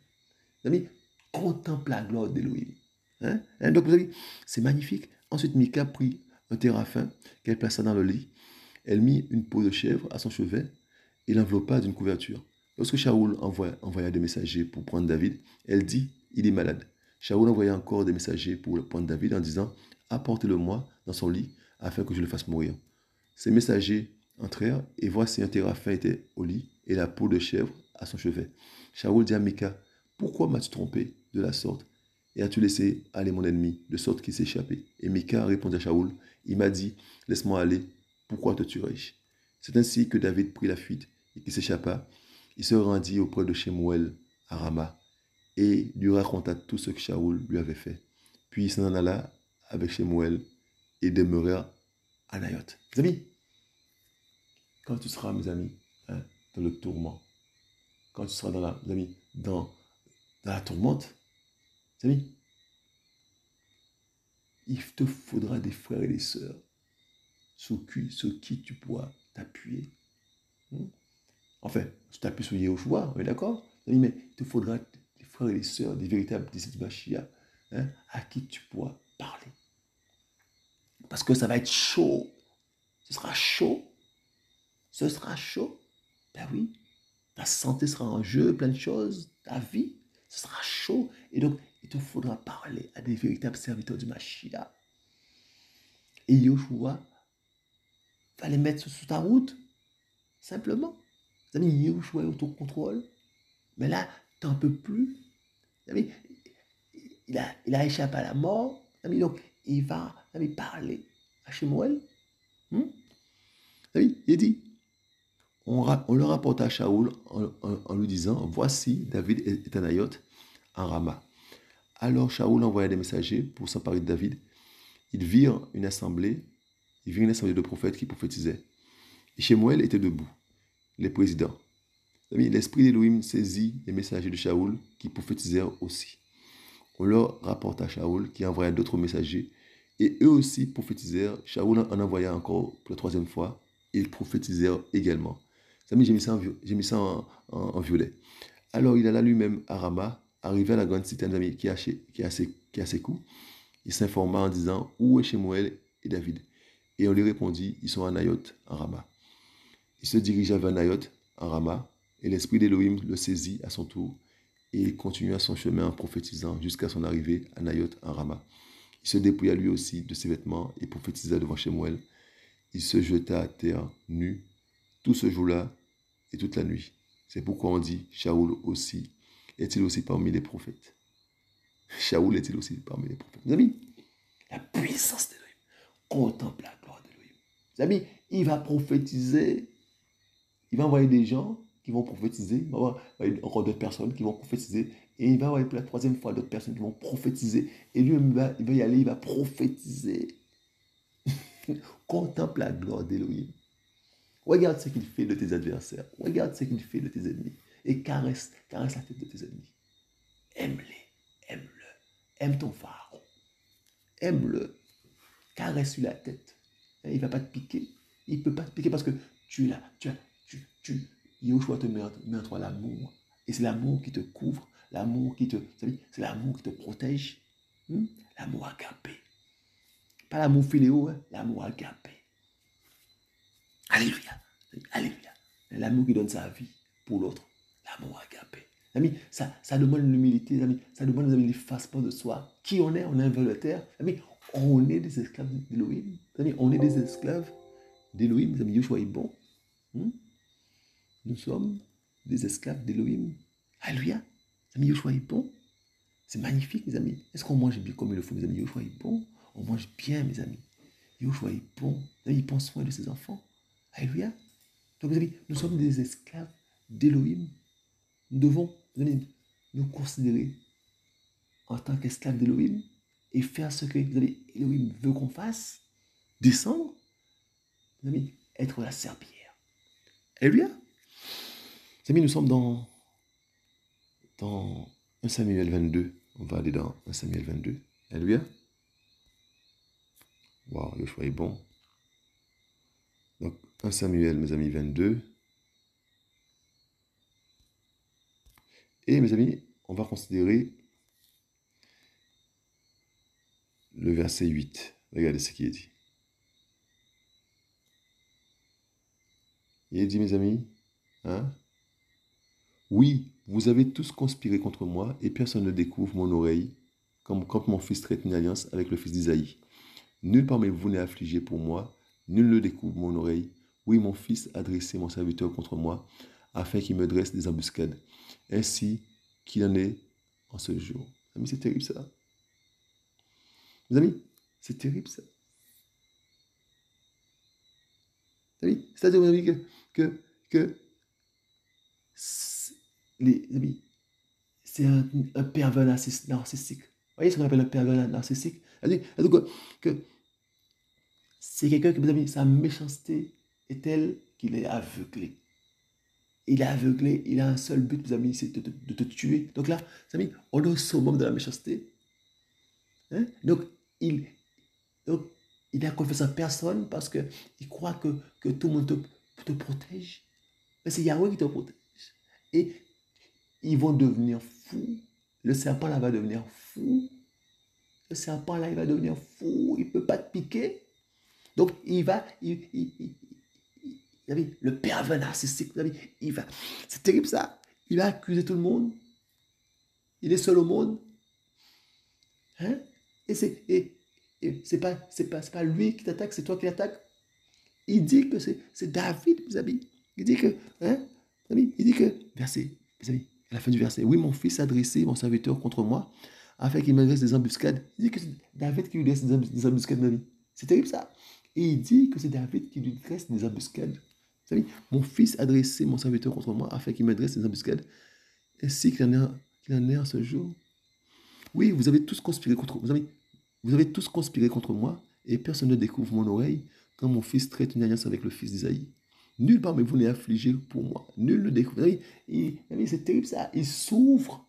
Mes amis, contemple la gloire d'Élohim. Hein? Donc, vous savez, c'est magnifique. Ensuite, Mika prit un téraphin qu'elle plaça dans le lit. Elle mit une peau de chèvre à son chevet et l'enveloppa d'une couverture. Lorsque Shaoul envoya des messagers pour prendre David, elle dit, il est malade. Shaoul envoya encore des messagers pour prendre David en disant, apportez-le-moi dans son lit afin que je le fasse mourir. Ces messagers entrèrent et voici un téraphin était au lit et la peau de chèvre à son chevet. Shaoul dit à Mika, pourquoi m'as-tu trompé de la sorte et as-tu laissé aller mon ennemi de sorte qu'il s'est échappé? Et Mika répondit à Shaoul, il m'a dit, laisse-moi aller, pourquoi te tuerais-je? C'est ainsi que David prit la fuite et qu'il s'échappa. Il se rendit auprès de Shemuel à Rama et lui raconta tout ce que Shaoul lui avait fait. Puis il s'en alla avec Shemuel et demeura à Nayoth. Mes amis, quand tu seras, mes amis, hein, dans le tourment, quand tu seras dans la tourmente, mes amis, il te faudra des frères et des sœurs sur qui tu pourras t'appuyer. Enfin, tu t'appuies sur Yehoshua, on est d'accord? Mais il te faudra des frères et des sœurs, des véritables disciples de Mashiach, hein, à qui tu pourras parler. Parce que ça va être chaud. Ce sera chaud. Ce sera chaud. Ben oui. Ta santé sera en jeu, plein de choses. Ta vie, ce sera chaud. Et donc, il te faudra parler à des véritables serviteurs du Mashiach. Et Yehoshua va les mettre sous ta route. Simplement. Vous avez Yehoshua est autocontrôle. Mais là, tu n'en peux plus. Il a échappé à la mort. Donc, il va parler à Shemuel. Il dit, on le rapporta à Shaoul en lui disant, voici, David est à Nayoth, en Rama. Alors Shaoul envoya des messagers pour s'emparer de David. Ils virent une assemblée de prophètes qui prophétisaient. Et Shemuel était debout, les présidents. L'esprit d'Élohim saisit les messagers de Shaoul qui prophétisèrent aussi. On leur rapporta Shaoul qui envoya d'autres messagers et eux aussi prophétisèrent. Shaoul en envoya encore pour la troisième fois. Ils prophétisèrent également. J'ai mis ça en violet. Alors il alla lui-même à Rama, arrivé à la grande cité qui est à ses coups. Il s'informa en disant, où est Shemuel et David? Et on lui répondit, ils sont à Nayoth, en Rama. Il se dirigea vers Nayoth, en Rama, et l'esprit d'Élohim le saisit à son tour, et il continua son chemin en prophétisant jusqu'à son arrivée à Nayoth, en Rama. Il se dépouilla lui aussi de ses vêtements et prophétisa devant Shemuel. Il se jeta à terre, nu, tout ce jour-là et toute la nuit. C'est pourquoi on dit, Shaoul aussi, est-il aussi parmi les prophètes? Shaoul est-il aussi parmi les prophètes? Mes amis, la puissance d'Élohim. Contemple la gloire d'Élohim. Mes amis, il va prophétiser. Il va envoyer des gens qui vont prophétiser. Il va envoyer encore d'autres personnes qui vont prophétiser. Et il va envoyer pour la troisième fois d'autres personnes qui vont prophétiser. Et lui, il va y aller, il va prophétiser. Contemple la gloire d'Élohim. Regarde ce qu'il fait de tes adversaires. Regarde ce qu'il fait de tes ennemis. Et caresse la tête de tes ennemis. Aime-les. Aime-le. Aime ton pharaon. Aime-le. Caresse-lui la tête. Il ne va pas te piquer. Il ne peut pas te piquer parce que tu es là. Yehoshua te met en toi l'amour. Et c'est l'amour qui te couvre. L'amour qui te, vous savez, c'est l'amour qui te protège. Hmm? L'amour agapé. Pas l'amour philéo, hein? L'amour agapé. Alléluia. Alléluia. L'amour qui donne sa vie pour l'autre. L'amour agapé. Amis, ça demande l'humilité, amis. Ça demande l'effacement de soi. Qui on est un vol de terre. Amis, on est des esclaves d'Élohim. Amis, on est des esclaves d'Élohim. Amis, Yoshua est bon. Hmm? Nous sommes des esclaves d'Élohim. Alléluia. Amis, Yoshua est bon. C'est magnifique, mes amis. Est-ce qu'on mange bien comme il le faut, mes amis? Yoshua est bon. On mange bien, mes amis. Yoshua est bon. Il prend soin de ses enfants. Alléluia. Donc, mes amis, nous sommes des esclaves d'Élohim. Nous devons, mes amis, nous considérer en tant qu'esclaves d'Élohim et faire ce que Élohim veut qu'on fasse. Descendre, mes amis, être la serpillière. Alléluia. Mes amis, nous sommes dans 1 Samuel 22. On va aller dans 1 Samuel 22. Alléluia. Waouh, le choix est bon. Donc, 1 Samuel, mes amis, 22. Et, mes amis, on va considérer le verset 8. Regardez ce qui est dit. Il est dit, mes amis, hein? Oui, vous avez tous conspiré contre moi et personne ne découvre mon oreille, comme quand mon fils traite une alliance avec le fils d'Isaïe. Nul parmi vous n'est affligé pour moi, nul ne découvre mon oreille. Oui, mon fils a dressé mon serviteur contre moi, afin qu'il me dresse des embuscades, ainsi qu'il en est en ce jour. Amis, c'est terrible ça. Mes amis, c'est terrible ça. C'est-à-dire, mes amis, que les amis, c'est un pervers narcissique. Vous voyez ce qu'on appelle un pervers narcissique? C'est-à-dire que c'est quelqu'un qui, mes amis, sa méchanceté est telle qu'il est aveuglé. Il est aveuglé, il a un seul but, mes amis, c'est de te tuer. Donc là, mes amis, on est au summum de la méchanceté. Hein? Donc, il n'a confiance en personne parce qu'il croit que tout le monde te protège. Mais c'est Yahweh qui te protège. Et ils vont devenir fous. Le serpent là va devenir fou. Le serpent là, il va devenir fou. Il ne peut pas te piquer. Donc, il va, le pervers narcissique, il va, c'est terrible ça. Il va accuser tout le monde. Il est seul au monde. Hein? Et c'est pas lui qui t'attaque, c'est toi qui l'attaque. Il dit que c'est David, mes amis. Il dit que, hein, il dit que, verset, mes amis, à la fin du verset, oui, mon fils a dressé mon serviteur contre moi, afin qu'il me dresse des embuscades. Il dit que c'est David qui lui dresse des embuscades, mes amis. C'est terrible ça. Et il dit que c'est David qui lui dresse des embuscades. Vous savez, mon fils a dressé mon serviteur contre moi, afin qu'il me dresse des embuscades, ainsi qu'il en est en ce jour. Oui, vous avez tous conspiré contre moi. Vous avez tous conspiré contre moi, et personne ne découvre mon oreille quand mon fils traite une alliance avec le fils d'Isaïe. Nul parmi vous n'est affligé pour moi. Nul ne découvre. C'est terrible ça. Il souffre.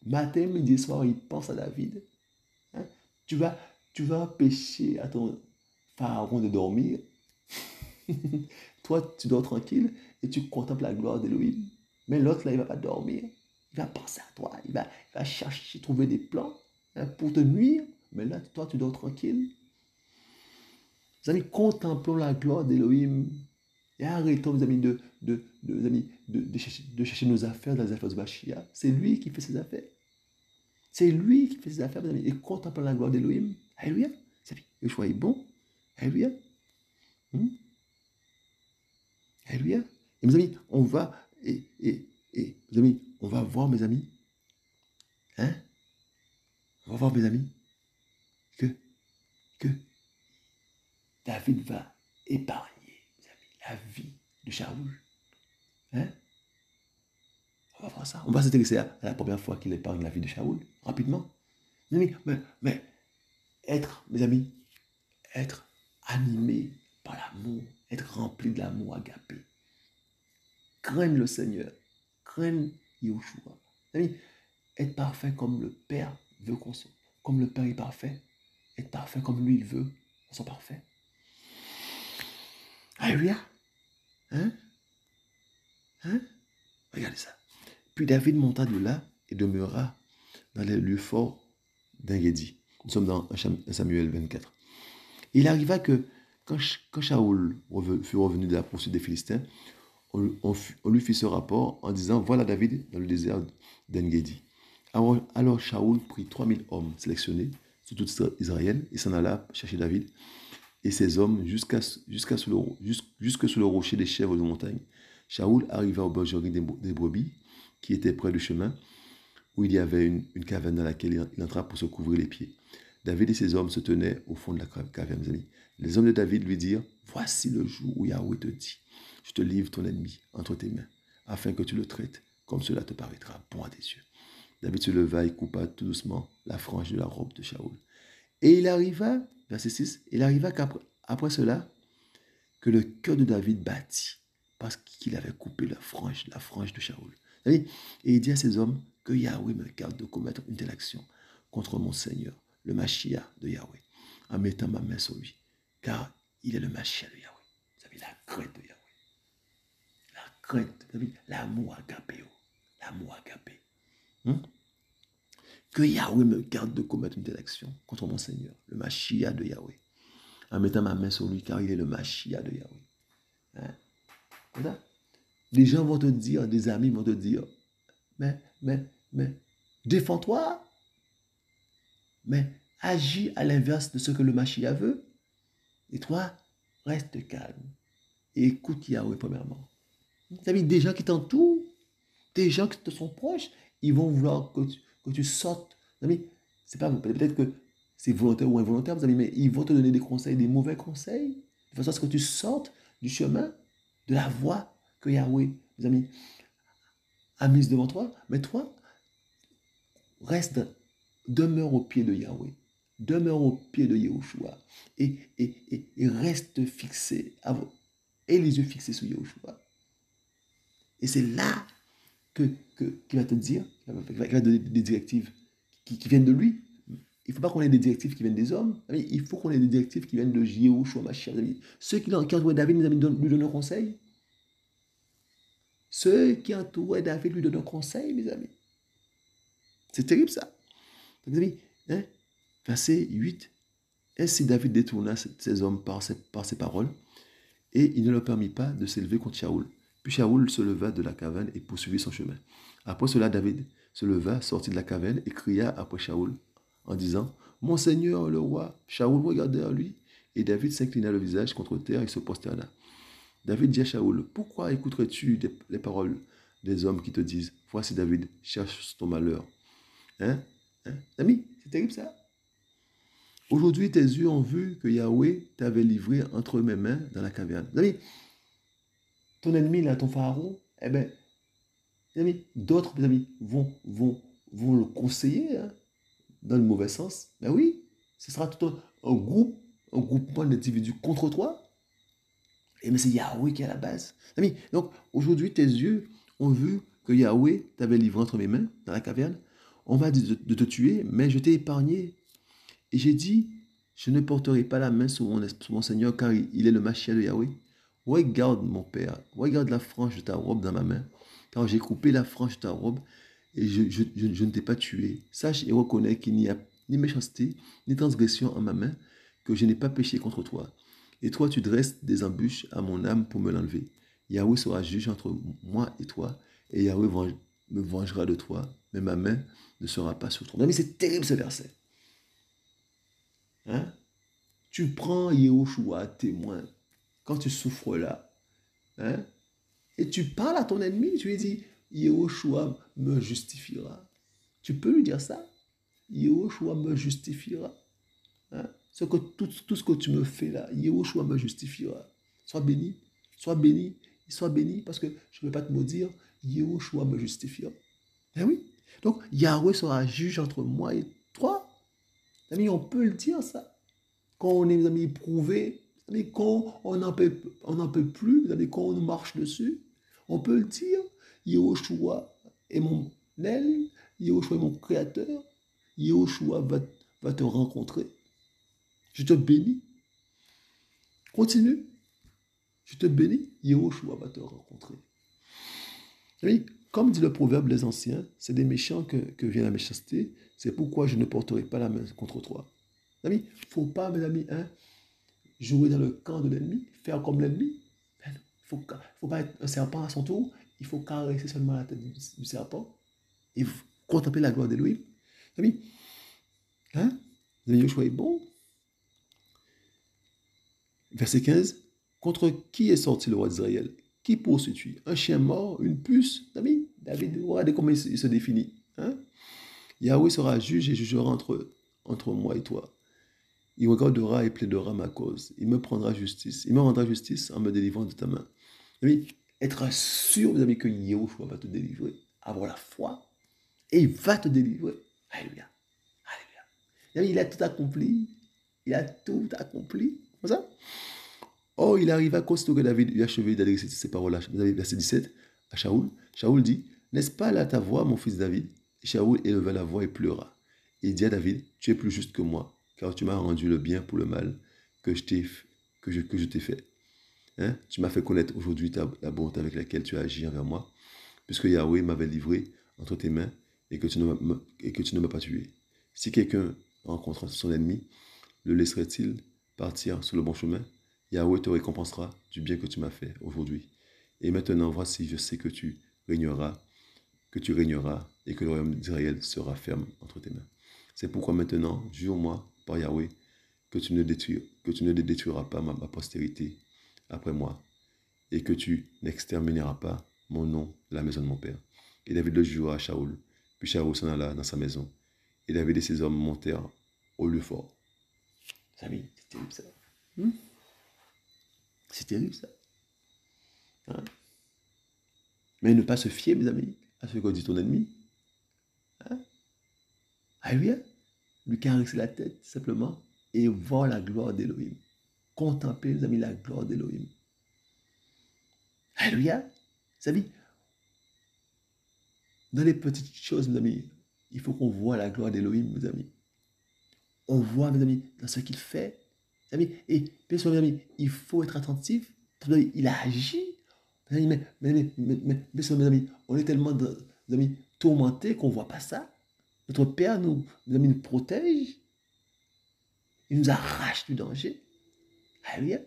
Matin, midi, soir, il pense à David. Hein? Tu vas empêcher à ton pharaon de dormir. Toi, tu dors tranquille et tu contemples la gloire d'Élohim. Mais l'autre, là, il ne va pas dormir. Il va penser à toi. Il va chercher, trouver des plans, hein, pour te nuire. Mais là, toi, tu dors tranquille. Mes amis, contemplons la gloire d'Élohim. Et arrêtons, mes amis, de chercher nos affaires dans les affaires de Bachia. C'est lui qui fait ses affaires. C'est lui qui fait ses affaires, mes amis. Et contemplons la gloire d'Élohim. Alléluia. Le choix est bon. Alléluia. Alléluia. Et mes amis, on va, mes amis, on va voir, mes amis, hein? On va voir, mes amis, que David va épargner, mes amis, la vie de Shaoul. Hein? On va voir ça. On va s'intéresser à la première fois qu'il épargne la vie de Shaoul, rapidement. Mes amis, mais être, mes amis, être animé par l'amour, être rempli de l'amour agapé. Craigne le Seigneur, craigne Yahushua. Mes amis, être parfait comme le Père veut qu'on soit. Comme le Père est parfait, être parfait comme lui il veut qu'on soit parfait. Alléluia. Hein? Regardez ça. Puis David monta de là et demeura dans les lieux forts d'Engedi. Nous sommes dans 1 Samuel 24. Et il arriva que quand Shaoul fut revenu de la poursuite des Philistins, on lui fit ce rapport en disant, voilà David dans le désert d'Engedi. Alors Shaoul prit 3000 hommes sélectionnés sur tout Israël et s'en alla chercher David et ses hommes jusque sous le rocher des chèvres de montagne. Shaoul arriva au bergerie des brebis qui était près du chemin où il y avait une caverne dans laquelle il entra pour se couvrir les pieds. David et ses hommes se tenaient au fond de la caverne, mes amis. Les hommes de David lui dirent, voici le jour où Yahweh te dit, je te livre ton ennemi entre tes mains, afin que tu le traites comme cela te paraîtra bon à tes yeux. David se leva et coupa tout doucement la frange de la robe de Shaoul. Et il arriva, verset 6, il arriva qu'après cela, que le cœur de David battit, parce qu'il avait coupé la frange de Shaoul. Et il dit à ses hommes, que Yahweh me garde de commettre une telle action contre mon Seigneur, le Mashiach de Yahweh, en mettant ma main sur lui, car il est le Mashiach de Yahweh. Vous savez, la crainte de Yahweh. La crainte, vous savez, l'amour agapé. L'amour agapé. Que Yahweh me garde de commettre une telle action contre mon Seigneur, le Mashiach de Yahweh, en mettant ma main sur lui, car il est le Mashiach de Yahweh. Voilà. Les gens vont te dire, des amis vont te dire, mais, défends-toi, mais agis à l'inverse de ce que le Mashiach veut. Et toi, reste calme et écoute Yahweh premièrement. Vous savez, des gens qui t'entourent, des gens qui te sont proches, ils vont vouloir que tu sortes. Vous savez, c'est pas peut-être que c'est volontaire ou involontaire, vous savez, mais ils vont te donner des conseils, des mauvais conseils, de façon à ce que tu sortes du chemin, de la voie que Yahweh, mes amis, a mise devant toi. Mais toi, demeure au pied de Yahweh, demeure au pied de Yahushua et reste fixé, et les yeux fixés sur Yahushua. Et c'est là qu'il va te dire, qu'il va donner des directives qui viennent de lui. Il ne faut pas qu'on ait des directives qui viennent des hommes, il faut qu'on ait des directives qui viennent de Yahushua, Mashiach. Ceux qui entouraient David, mes amis, lui donnent un conseil. Ceux qui entouraient David lui donnent un conseil, mes amis. C'est terrible ça. Mes amis, verset 8. Ainsi David détourna ses hommes par ses paroles, et il ne leur permit pas de s'élever contre Shaoul. Puis Shaoul se leva de la caverne et poursuivit son chemin. Après cela, David se leva, sortit de la caverne et cria après Shaoul en disant, mon Seigneur le roi. Shaoul regardait à lui, et David s'inclina le visage contre terre et se prosterna. David dit à Shaoul, pourquoi écouterais-tu les paroles des hommes qui te disent, voici David, cherche ton malheur. Ami, c'est terrible ça. Aujourd'hui, tes yeux ont vu que Yahweh t'avait livré entre mes mains dans la caverne. Ami, ton ennemi, là, ton pharaon, eh bien, d'autres amis vont le conseiller dans le mauvais sens. Ben oui, ce sera tout un groupement d'individus contre toi. Et mais c'est Yahweh qui est à la base. Ami, donc aujourd'hui, tes yeux ont vu que Yahweh t'avait livré entre mes mains dans la caverne. On m'a dit de te tuer, mais je t'ai épargné. Et j'ai dit, je ne porterai pas la main sur mon Seigneur, car il est le Mashiach de Yahweh. Regarde, mon Père, regarde la frange de ta robe dans ma main, car j'ai coupé la frange de ta robe, et je ne t'ai pas tué. Sache et reconnais qu'il n'y a ni méchanceté, ni transgression en ma main, que je n'ai pas péché contre toi. Et toi, tu dresses des embûches à mon âme pour me l'enlever. Yahweh sera juge entre moi et toi, et Yahweh me vengera de toi, mais ma main ne sera pas sur toi. Mais c'est terrible ce verset. Tu prends Yahushua témoin quand tu souffres là. Et tu parles à ton ennemi, tu lui dis, Yahushua me justifiera. Tu peux lui dire ça. Yahushua me justifiera. Tout ce que tu me fais là, Yahushua me justifiera. Sois béni, sois béni, sois béni, parce que je ne peux pas te maudire, Yahushua me justifiera. Eh oui. Donc, Yahweh sera juge entre moi et toi. Amis, on peut le dire ça. Quand on est, amis, éprouvé, quand on n'en peut plus, quand on nous marche dessus, on peut le dire, Yahushua est mon aile, Yahushua est mon créateur, Yahushua va te rencontrer. Je te bénis. Continue. Je te bénis, Yahushua va te rencontrer. Oui, Comme dit le proverbe des anciens, c'est des méchants que vient la méchanceté. C'est pourquoi je ne porterai pas la main contre toi. Mes amis, il ne faut pas, mes amis, hein, jouer dans le camp de l'ennemi, faire comme l'ennemi. Il ne faut pas être un serpent à son tour. Il faut caresser seulement la tête du serpent et contempler la gloire d'Élohim. Mes amis, hein, Yoshua est bon. Verset 15. Contre qui est sorti le roi d'Israël? Qui poursuit-tu? Un chien mort, une puce? Ami, David, regardez comment il se définit. Hein? Yahweh sera juge et jugera entre moi et toi. Il regardera et plaidera ma cause. Il me prendra justice. Il me rendra justice en me délivrant de ta main. Ami, être sûr, mes amis, que Yahushua va te délivrer. Avoir la foi. Et il va te délivrer. Alléluia. Alléluia. Il a tout accompli. Il a tout accompli. Comme ça? Oh, il arriva qu'aussitôt que David eut achevé d'adresser ces paroles-là, verset 17, à Shaoul, Shaoul dit, n'est-ce pas là ta voix, mon fils David? Et Shaoul éleva la voix et pleura. Et il dit à David, tu es plus juste que moi, car tu m'as rendu le bien pour le mal que je t'ai fait. Hein? Tu m'as fait connaître aujourd'hui la bonté avec laquelle tu as agi envers moi, puisque Yahweh m'avait livré entre tes mains et que tu ne m'as pas tué. Si quelqu'un rencontre son ennemi, le laisserait-il partir sur le bon chemin? Yahweh te récompensera du bien que tu m'as fait aujourd'hui. Et maintenant, voici, je sais que tu régneras et que le royaume d'Israël sera ferme entre tes mains. C'est pourquoi maintenant, jure-moi par Yahweh que tu ne détruiras pas ma postérité après moi et que tu n'extermineras pas mon nom de la maison de mon père. Et David le jura à Shaoul. Puis Shaoul s'en alla dans sa maison. Et David et ses hommes montèrent au lieu fort. Amis, c'est terrible ça. C'est terrible ça. Hein? Mais ne pas se fier, mes amis, à ce que dit ton ennemi. Hein? Alléluia. Lui caresser la tête simplement et voir la gloire d'Élohim. Contempler, mes amis, la gloire d'Élohim. Alléluia. Mes amis, dans les petites choses, mes amis, il faut qu'on voit la gloire d'Élohim, mes amis. On voit, mes amis, dans ce qu'il fait. Mes amis, et bien sûr, mes amis, il faut être attentif. Il a agi. Mes amis, on est tellement mes amis, tourmentés qu'on ne voit pas ça. Notre Père mes amis, nous protège. Il nous arrache du danger. Alléluia.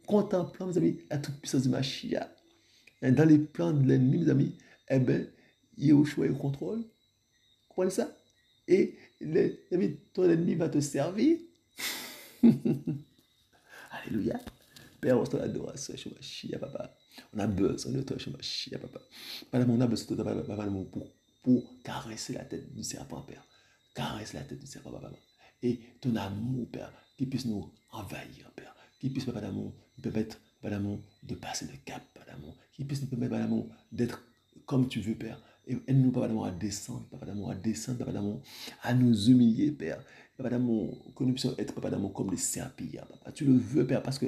Contemplant, mes amis, la toute-puissance du Mashiach. Dans les plans de l'ennemi, mes amis, eh bien, Yahushua est au contrôle. Vous comprenez ça? Et ton ennemi va te servir. Alléluia. Père, on te l'adoration chez Mashiach, papa. On a besoin de toi chez Mashiach, papa. Madame, on a besoin de toi, papa, pour caresser la tête du serpent, Père. Caresse la tête du serpent, papa. Et ton amour, Père, qui puisse nous envahir, Père. Qui puisse, papa d'amour, nous permettre, papa d'amour, de passer le cap, papa d'amour. Qui puisse nous permettre, papa d'amour, d'être comme tu veux, Père. Et aide-nous, papa d'amour, à descendre, papa d'amour, papa d'amour, à nous humilier, Père. Papa d'amour, que nous puissions être, papa d'amour, comme des serpillères, papa. Tu le veux, Père, parce que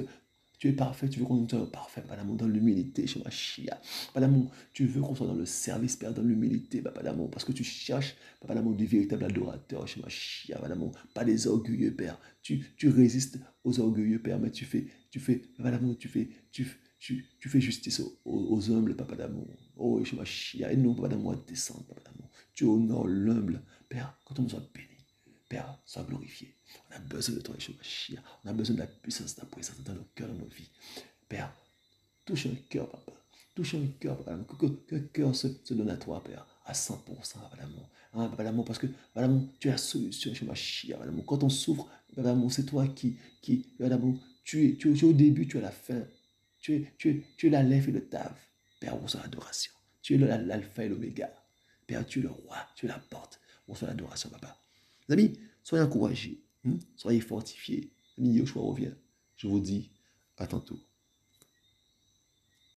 tu es parfait, tu veux qu'on soit parfait, Papa d'amour, dans l'humilité, chez Mashiach. Papa d'amour, tu veux qu'on soit dans le service, Père, dans l'humilité, Papa d'amour, parce que tu cherches, Papa d'amour, des véritables adorateurs, chez Mashiach, Papa d'amour, pas des orgueilleux, Père. Tu résistes aux orgueilleux, Père, mais tu fais, Papa d'amour, tu fais justice aux humbles, Papa d'amour. Oh, chez Mashiach, aide-nous, Papa d'amour, à descendre, Papa d'amour. Tu honores l'humble, Père, quand on nous a bénis. Père, sois glorifié. On a besoin de toi, Yeshua Mashiach. On a besoin de la puissance de ta présence dans nos cœurs, dans nos vies. Père, touche un cœur, papa. Touche un cœur, papa. Que le cœur se donne à toi, Père, à 100%, papa d'amour. Hein, papa d'amour, parce que, papa d'amour, tu es la solution, Yeshua Mashiach, papa d'amour. Quand on souffre, papa d'amour, c'est toi papa d'amour, tu es au début, tu es à la fin. Tu es l'alpha et le tav. Père, on reçoit l'adoration. Tu es l'alpha et l'oméga. Père, tu es le roi, tu es la porte. On reçoit l'adoration, papa. Les amis, soyez encouragés, soyez fortifiés. Ami Yoshua revient. Je vous dis à tantôt.